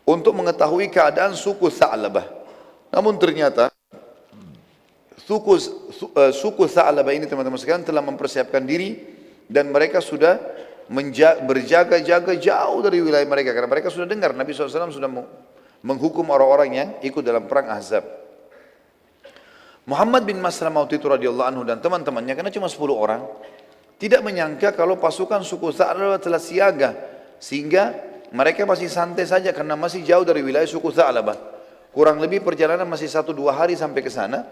untuk mengetahui keadaan suku Tha'labah. Namun ternyata suku Tha'labah ini, teman-teman sekalian, telah mempersiapkan diri dan mereka sudah berjaga-jaga jauh dari wilayah mereka, karena mereka sudah dengar Nabi SAW sudah menghukum orang-orang yang ikut dalam perang Ahzab. Muhammad bin Maslamah waktu itu radhiyallahu anhu dan teman-temannya, karena cuma 10 orang, tidak menyangka kalau pasukan suku Tha'labah telah siaga, sehingga mereka masih santai saja karena masih jauh dari wilayah suku Tha'labah. Kurang lebih perjalanan masih 1-2 hari sampai ke sana.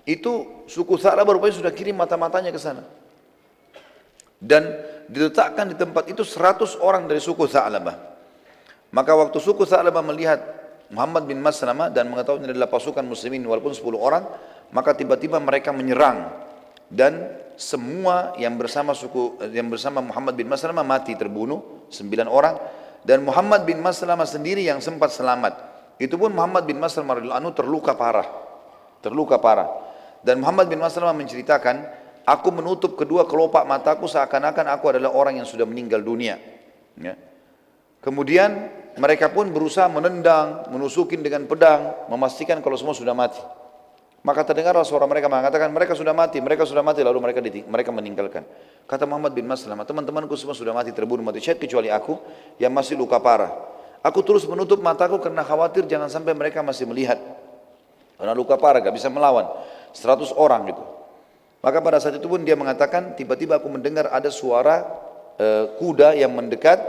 Itu suku Tha'labah rupanya sudah kirim mata-matanya ke sana. Dan diletakkan di tempat itu 100 orang dari suku Tha'labah. Maka waktu suku Tha'labah melihat Muhammad bin Maslamah dan mengetahui ini adalah pasukan muslimin walaupun 10 orang, maka tiba-tiba mereka menyerang dan semua yang bersama Muhammad bin Maslamah mati, terbunuh 9 orang, dan Muhammad bin Maslamah sendiri yang sempat selamat. Itu pun Muhammad bin Maslamah radhiyallahu anhu terluka parah. Dan Muhammad bin Maslamah menceritakan, aku menutup kedua kelopak mataku seakan-akan aku adalah orang yang sudah meninggal dunia, ya. Kemudian mereka pun berusaha menendang, menusukin dengan pedang, memastikan kalau semua sudah mati. Maka terdengarlah suara mereka mengatakan, mereka sudah mati, lalu mereka meninggalkan. Kata Muhammad bin Maslamah, teman-temanku semua sudah mati, terbunuh, mati syahid, kecuali aku yang masih luka parah. Aku terus menutup mataku karena khawatir jangan sampai mereka masih melihat. Karena luka parah, gak bisa melawan. 100 orang gitu. Maka pada saat itu pun dia mengatakan, tiba-tiba aku mendengar ada suara kuda yang mendekat,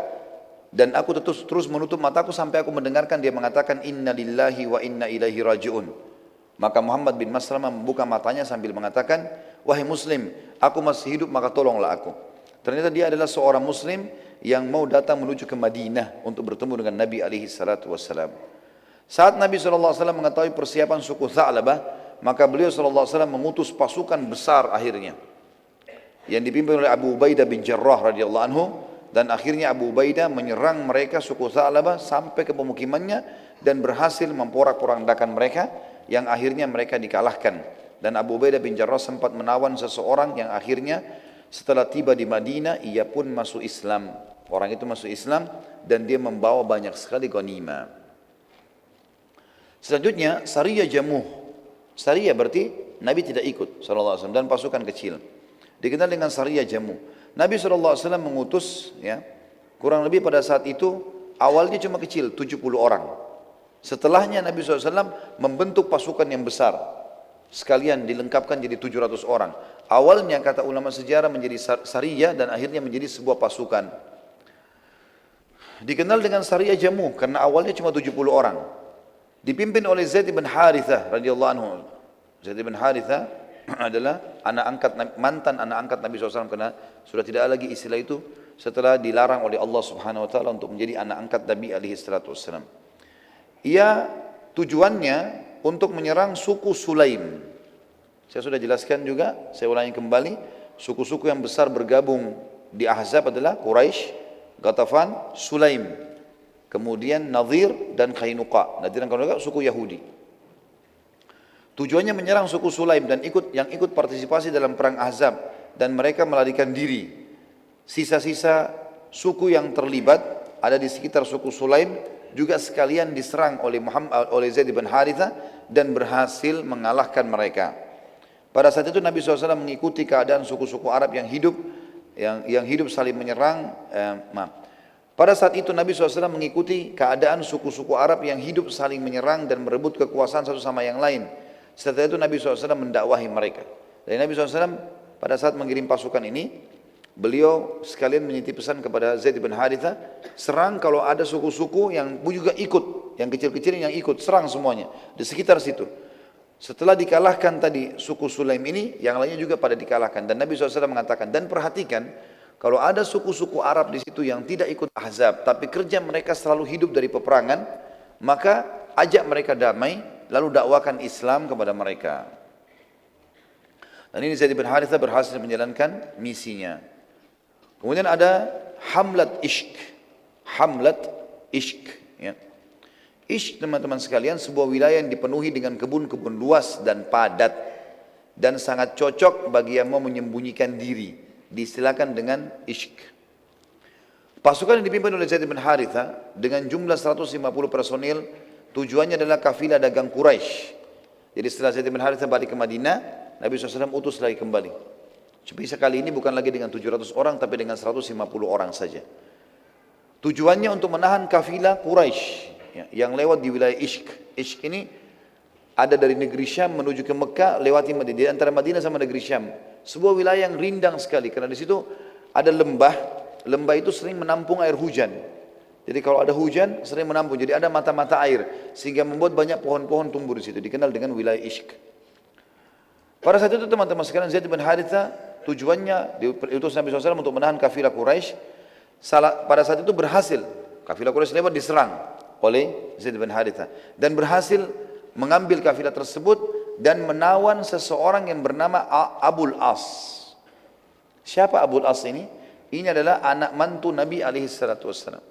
dan aku terus menutup mataku sampai aku mendengarkan dia mengatakan, inna lillahi wa inna ilaihi raji'un. Maka Muhammad bin Maslamah membuka matanya sambil mengatakan, wahai muslim, aku masih hidup maka tolonglah aku. Ternyata dia adalah seorang muslim yang mau datang menuju ke Madinah untuk bertemu dengan Nabi SAW. Saat Nabi SAW mengetahui persiapan suku Tha'labah, maka beliau SAW mengutus pasukan besar akhirnya, yang dipimpin oleh Abu Ubaidah bin Jarrah radhiyallahu anhu, dan akhirnya Abu Ubaidah menyerang mereka suku Tha'labah sampai ke pemukimannya dan berhasil memporak-porandakan mereka, yang akhirnya mereka dikalahkan. Dan Abu Ubaidah bin Jarrah sempat menawan seseorang yang akhirnya setelah tiba di Madinah ia pun masuk Islam. Orang itu masuk Islam dan dia membawa banyak sekali ghanimah. Selanjutnya Sariyah Jamuh. Sariyah berarti Nabi tidak ikut SAW dan pasukan kecil. Dikenal dengan Sariyah Jamuh. Nabi SAW mengutus, ya, kurang lebih pada saat itu awalnya cuma kecil, 70 orang. Setelahnya Nabi SAW membentuk pasukan yang besar, sekalian dilengkapkan jadi 700 orang. Awalnya kata ulama sejarah menjadi Sariyah dan akhirnya menjadi sebuah pasukan. Dikenal dengan Sariyah Jamuh karena awalnya cuma 70 orang. Dipimpin oleh Zaid bin Harithah radhiyallahu anhu. Zaid bin Harithah adalah mantan anak angkat Nabi SAW, karena sudah tidak lagi istilah itu setelah dilarang oleh Allah Subhanahu wa taala untuk menjadi anak angkat Nabi alaihi salatu wassalam. Ia tujuannya untuk menyerang suku Sulaim. Saya sudah jelaskan juga, saya ulangi kembali, suku-suku yang besar bergabung di Ahzab adalah Quraisy, Ghatafan, Sulaim, kemudian Nadhir dan Qainuqa. Nadhir dan Qainuqa suku Yahudi. Tujuannya menyerang suku Sulaim dan yang ikut partisipasi dalam perang Ahzab, dan mereka melarikan diri. Sisa-sisa suku yang terlibat ada di sekitar suku Sulaim juga sekalian diserang oleh Zaid bin Harithah dan berhasil mengalahkan mereka. Pada saat itu Nabi SAW mengikuti keadaan suku-suku Arab yang hidup saling menyerang. Pada saat itu Nabi SAW mengikuti keadaan suku-suku Arab yang hidup saling menyerang dan merebut kekuasaan satu sama yang lain. Setelah itu Nabi SAW mendakwahi mereka. Dan Nabi SAW pada saat mengirim pasukan ini, beliau sekalian menitip pesan kepada Zaid bin Harithah, serang kalau ada suku-suku yang juga ikut, yang kecil-kecil yang ikut, serang semuanya di sekitar situ. Setelah dikalahkan tadi suku Sulaim ini, yang lainnya juga pada dikalahkan. Dan Nabi SAW mengatakan, dan perhatikan, Kalau ada suku-suku Arab di situ yang tidak ikut Ahzab, tapi kerja mereka selalu hidup dari peperangan, maka ajak mereka damai, lalu dakwakan Islam kepada mereka. Dan ini Zaid bin Harithah berhasil menjalankan misinya. Kemudian ada Hamlat Ishq. Hamlat Ishq. Ya. Ishq, teman-teman sekalian, sebuah wilayah yang dipenuhi dengan kebun-kebun luas dan padat, dan sangat cocok bagi yang mau menyembunyikan diri. Diistilahkan dengan Ishq. Pasukan yang dipimpin oleh Zaid bin Harithah dengan jumlah 150 personil, tujuannya adalah kafilah dagang Quraisy. Jadi setelah Zaid bin Harithah balik ke Madinah, Nabi SAW utus lagi kembali. Tapi sekali ini bukan lagi dengan 700 orang, tapi dengan 150 orang saja. Tujuannya untuk menahan kafilah Quraisy yang lewat di wilayah Ishq. Ishq ini ada dari negeri Syam menuju ke Mekah, lewati Madinah, di antara Madinah sama negeri Syam. Sebuah wilayah yang rindang sekali, karena di situ ada lembah. Lembah itu sering menampung air hujan. Jadi kalau ada hujan sering menampung, jadi ada mata-mata air, sehingga membuat banyak pohon-pohon tumbuh di situ. Dikenal dengan wilayah Ishq. Pada saat itu teman-teman sekalian, Zaid bin Harithah tujuannya diutus Nabi SAW untuk menahan kafilah Quraisy. Pada saat itu berhasil, kafilah Quraisy lewat diserang oleh Zaid bin Harithah, dan berhasil mengambil kafilah tersebut dan menawan seseorang yang bernama Abul As. Siapa Abul As ini? Ini adalah anak mantu Nabi SAW.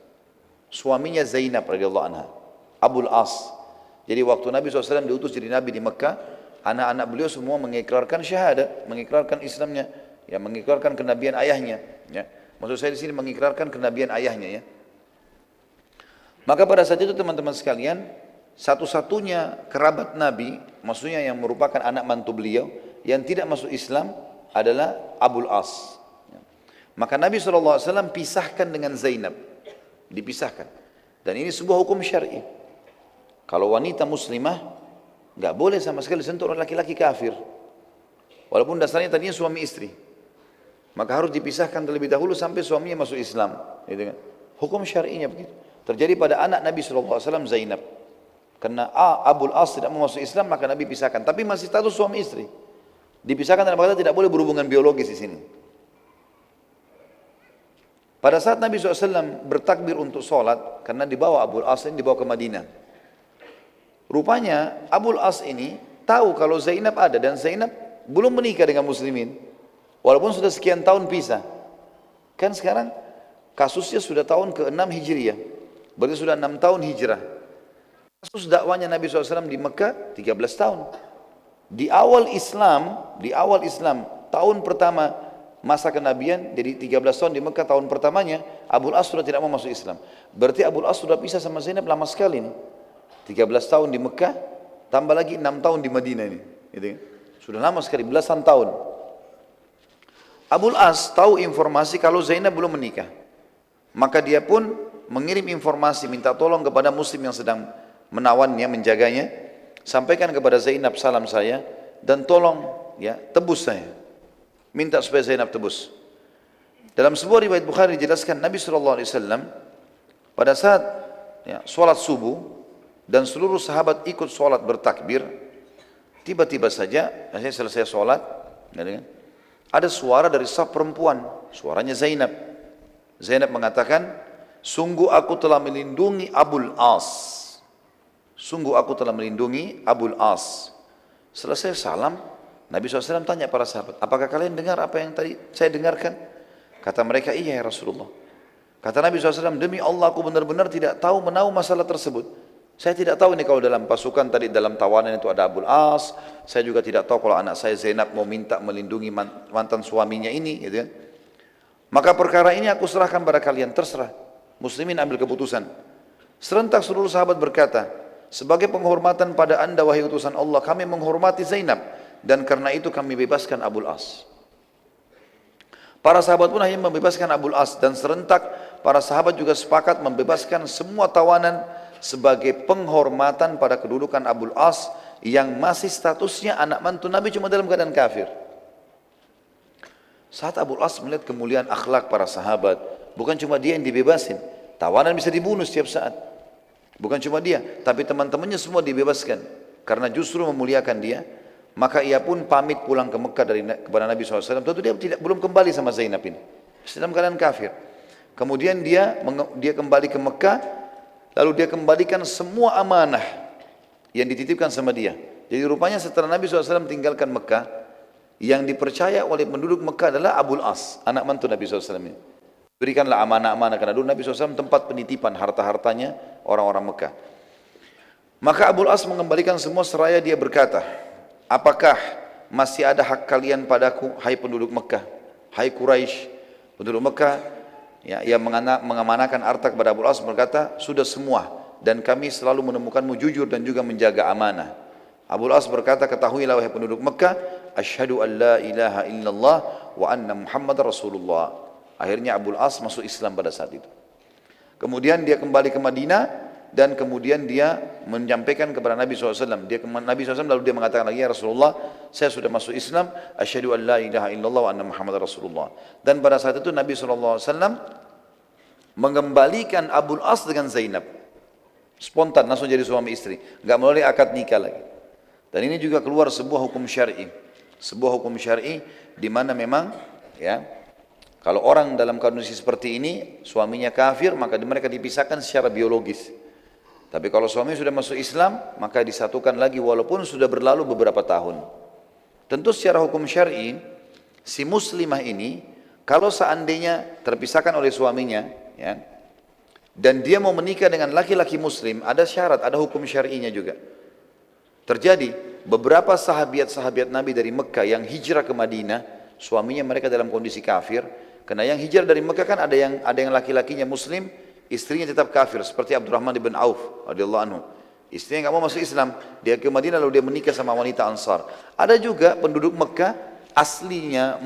Suaminya Zainab radhiyallahu anha. Abul As. Jadi waktu Nabi SAW diutus jadi Nabi di Mekah, anak-anak beliau semua mengikrarkan syahadat, mengikrarkan Islamnya, ya, mengikrarkan kenabian ayahnya. Ya. Maksud saya di sini mengikrarkan kenabian ayahnya. Ya. Maka pada saat itu teman-teman sekalian, satu-satunya kerabat Nabi, maksudnya yang merupakan anak mantu beliau, yang tidak masuk Islam adalah Abul As. Maka Nabi SAW pisahkan dengan Zainab. Dipisahkan. Dan ini sebuah hukum syar'i. Kalau wanita muslimah, nggak boleh sama sekali sentuh oleh laki-laki kafir. Walaupun dasarnya tadinya suami istri. Maka harus dipisahkan terlebih dahulu sampai suaminya masuk Islam. Gitu kan? Hukum syar'inya begitu. Terjadi pada anak Nabi SAW Zainab. Karena Abul As tidak mau masuk Islam, maka Nabi pisahkan. Tapi masih status suami istri. Dipisahkan dalam kata tidak boleh berhubungan biologis di sini. Pada saat Nabi SAW bertakbir untuk sholat, karena dibawa Abul As ini dibawa ke Madinah. Rupanya Abul As ini tahu kalau Zainab ada, dan Zainab belum menikah dengan muslimin. Walaupun sudah sekian tahun pisah. Kan sekarang kasusnya sudah tahun ke-6 Hijriah. Berarti sudah 6 tahun hijrah. Kasus dakwanya Nabi SAW di Mekah 13 tahun. Di awal Islam, tahun pertama masa kenabian, jadi 13 tahun di Mekah, tahun pertamanya Abul As sudah tidak mau masuk Islam. Berarti Abul As sudah pisah sama Zainab lama sekali nih. 13 tahun di Mekah, tambah lagi 6 tahun di Madinah ini. Gitu kan? Sudah lama sekali, belasan tahun. Abul As tahu informasi kalau Zainab belum menikah. Maka dia pun mengirim informasi, minta tolong kepada muslim yang sedang menawannya, menjaganya. Sampaikan kepada Zainab salam saya, dan tolong ya tebus saya. Minta supaya Zainab tebus. Dalam sebuah riwayat Bukhari dijelaskan Nabi SAW pada saat ya, sholat subuh dan seluruh sahabat ikut sholat bertakbir, tiba-tiba saja saya selesai sholat, ada suara dari saf perempuan, suaranya Zainab. Zainab mengatakan, sungguh aku telah melindungi Abul As. Sungguh aku telah melindungi Abul As. Selesai salam, Nabi SAW tanya para sahabat, apakah kalian dengar apa yang tadi saya dengarkan? Kata mereka, iya ya Rasulullah. Kata Nabi SAW, demi Allah aku benar-benar tidak tahu menahu masalah tersebut. Saya tidak tahu ini kalau dalam pasukan tadi dalam tawanan itu ada Abul As. Saya juga tidak tahu kalau anak saya Zainab mau minta melindungi mantan suaminya ini. Gitu kan. Maka perkara ini aku serahkan pada kalian, terserah. Muslimin ambil keputusan. Serentak seluruh sahabat berkata, sebagai penghormatan pada anda wahai utusan Allah, kami menghormati Zainab. Dan karena itu kami bebaskan Abul As. Para sahabat pun akhirnya membebaskan Abul As. Dan serentak para sahabat juga sepakat membebaskan semua tawanan sebagai penghormatan pada kedudukan Abul As yang masih statusnya anak mantu Nabi cuma dalam keadaan kafir. Saat Abul As melihat kemuliaan akhlak para sahabat, bukan cuma dia yang dibebasin, tawanan bisa dibunuh setiap saat. Bukan cuma dia, tapi teman-temannya semua dibebaskan karena justru memuliakan dia. Maka ia pun pamit pulang ke Mekah kepada Nabi SAW. Tentu dia belum kembali sama Zainab ini. Dalam keadaan kafir. Kemudian dia kembali ke Mekah, lalu dia kembalikan semua amanah yang dititipkan sama dia. Jadi rupanya setelah Nabi SAW tinggalkan Mekah, yang dipercaya oleh penduduk Mekah adalah Abul As, anak mantu Nabi SAW ini. Berikanlah amanah-amanah, karena dulu Nabi SAW tempat penitipan harta-hartanya orang-orang Mekah. Maka Abul As mengembalikan semua seraya dia berkata, apakah masih ada hak kalian padaku, hai penduduk Mekah, hai Quraisy, penduduk Mekah, ya, yang mengamanahkan harta kepada Abul As berkata, sudah semua, dan kami selalu menemukanmu jujur dan juga menjaga amanah. Abul As berkata, ketahuilah wahai penduduk Mekah, asyhadu an la ilaha illallah wa anna Muhammad Rasulullah. Akhirnya Abul As masuk Islam pada saat itu. Kemudian dia kembali ke Madinah, dan kemudian dia menyampaikan kepada Nabi SAW. Nabi SAW lalu dia mengatakan lagi, ya Rasulullah, saya sudah masuk Islam, asyhadu an la ilaha illallah wa anna Muhammad Rasulullah. Dan pada saat itu Nabi SAW mengembalikan Abul As dengan Zainab. Spontan, langsung jadi suami istri. Enggak melalui akad nikah lagi. Dan ini juga keluar sebuah hukum syar'i. Sebuah hukum syar'i di mana memang, ya, kalau orang dalam kondisi seperti ini, suaminya kafir, maka mereka dipisahkan secara biologis. Tapi kalau suami sudah masuk Islam, maka disatukan lagi walaupun sudah berlalu beberapa tahun. Tentu secara hukum syar'i, si muslimah ini, kalau seandainya terpisahkan oleh suaminya, ya, dan dia mau menikah dengan laki-laki muslim, ada syarat, ada hukum syar'inya juga. Terjadi beberapa sahabiat-sahabiat Nabi dari Mekah yang hijrah ke Madinah, suaminya mereka dalam kondisi kafir. Karena yang hijrah dari Mekah kan ada yang laki-lakinya muslim, istrinya tetap kafir, seperti Abdurrahman bin Auf radhiyallahu anhu. Istrinya nggak mau masuk Islam, dia ke Madinah lalu dia menikah sama wanita Ansar. Ada juga penduduk Mekah aslinya,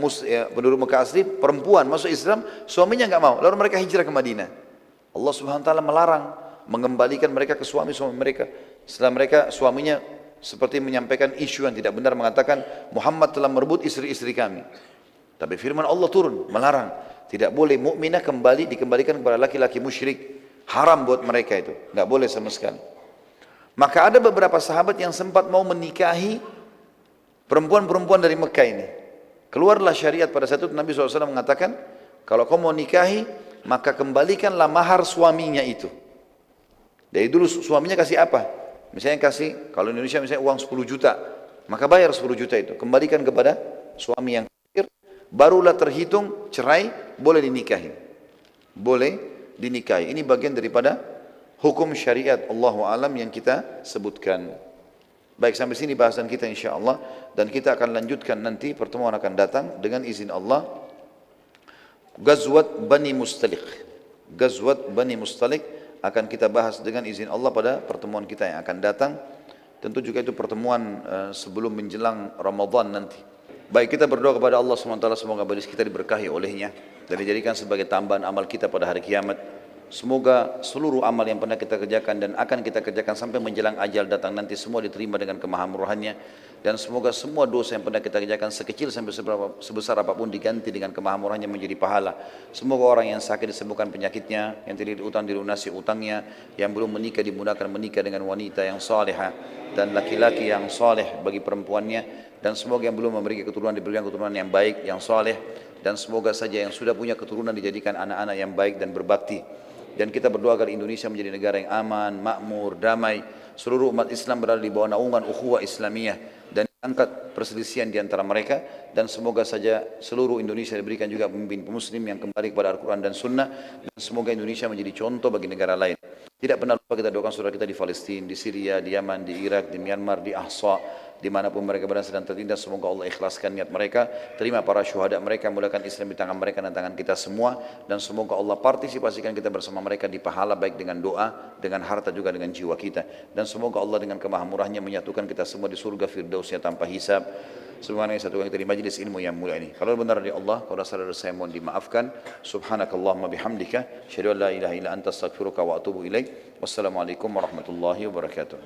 penduduk Mekah asli perempuan masuk Islam, suaminya nggak mau, lalu mereka hijrah ke Madinah. Allah Subhanahu wa taala melarang mengembalikan mereka ke suami-suami mereka. Setelah mereka suaminya seperti menyampaikan isu yang tidak benar, mengatakan Muhammad telah merebut istri-istri kami. Tapi firman Allah turun melarang, tidak boleh mukminah dikembalikan kepada laki-laki musyrik, haram buat mereka itu, nggak boleh sama sekali. Maka ada beberapa sahabat yang sempat mau menikahi perempuan-perempuan dari Mekah ini. Keluarlah syariat pada saat itu, Nabi SAW mengatakan, kalau kau mau nikahi, maka kembalikanlah mahar suaminya itu. Dari dulu suaminya kasih apa? Misalnya kasih, kalau Indonesia misalnya uang 10 juta, maka bayar 10 juta itu, kembalikan kepada suami yang kafir, barulah terhitung cerai, boleh dinikahi. Boleh dinikahi. Ini bagian daripada hukum syariat Allahu alam yang kita sebutkan. Baik, sampai sini bahasan kita insyaAllah, dan kita akan lanjutkan nanti, pertemuan akan datang dengan izin Allah, Ghazwat Bani Mustaliq. Ghazwat Bani Mustaliq akan kita bahas dengan izin Allah pada pertemuan kita yang akan datang. Tentu juga itu pertemuan sebelum menjelang Ramadan nanti. Baik, kita berdoa kepada Allah SWT, semoga majlis kita diberkahi olehnya dan dijadikan sebagai tambahan amal kita pada hari kiamat. Semoga seluruh amal yang pernah kita kerjakan dan akan kita kerjakan sampai menjelang ajal datang nanti semua diterima dengan kemahamurahannya, dan semoga semua dosa yang pernah kita kerjakan sekecil sampai sebesar apapun diganti dengan kemahamurahannya menjadi pahala. Semoga orang yang sakit disembuhkan penyakitnya, yang tidak utang dilunasi utangnya, yang belum menikah dimudahkan menikah dengan wanita yang salihah dan laki-laki yang saleh bagi perempuannya, dan semoga yang belum memiliki keturunan diberikan keturunan yang baik, yang saleh, dan semoga saja yang sudah punya keturunan dijadikan anak-anak yang baik dan berbakti. Dan kita berdoa agar Indonesia menjadi negara yang aman, makmur, damai. Seluruh umat Islam berada di bawah naungan ukhuwah Islamiyah dan angkat perselisihan di antara mereka. Dan semoga saja seluruh Indonesia diberikan juga pemimpin muslim yang kembali kepada Al-Quran dan Sunnah. Dan semoga Indonesia menjadi contoh bagi negara lain. Tidak pernah lupa kita doakan saudara kita di Palestina, di Syria, di Yaman, di Irak, di Myanmar, di Ahsa, dimanapun mereka berada sedang tertindas. Semoga Allah ikhlaskan niat mereka, terima para syuhada mereka, mulakan Islam di tangan mereka dan tangan kita semua, dan semoga Allah partisipasikan kita bersama mereka di pahala, baik dengan doa, dengan harta, juga dengan jiwa kita. Dan semoga Allah dengan kemahamurahnya menyatukan kita semua di surga firdausnya tanpa hisab. Subhanallah, satu kita di majlis ilmu yang mulia ini. Kalau benar dari Allah, kalau salah dari saya mohon dimaafkan. Subhanakallahumma bihamdika, asyhadu an la ilaha illa anta astaghfiruka wa atubu ilaik. Wassalamualaikum warahmatullahi wabarakatuh.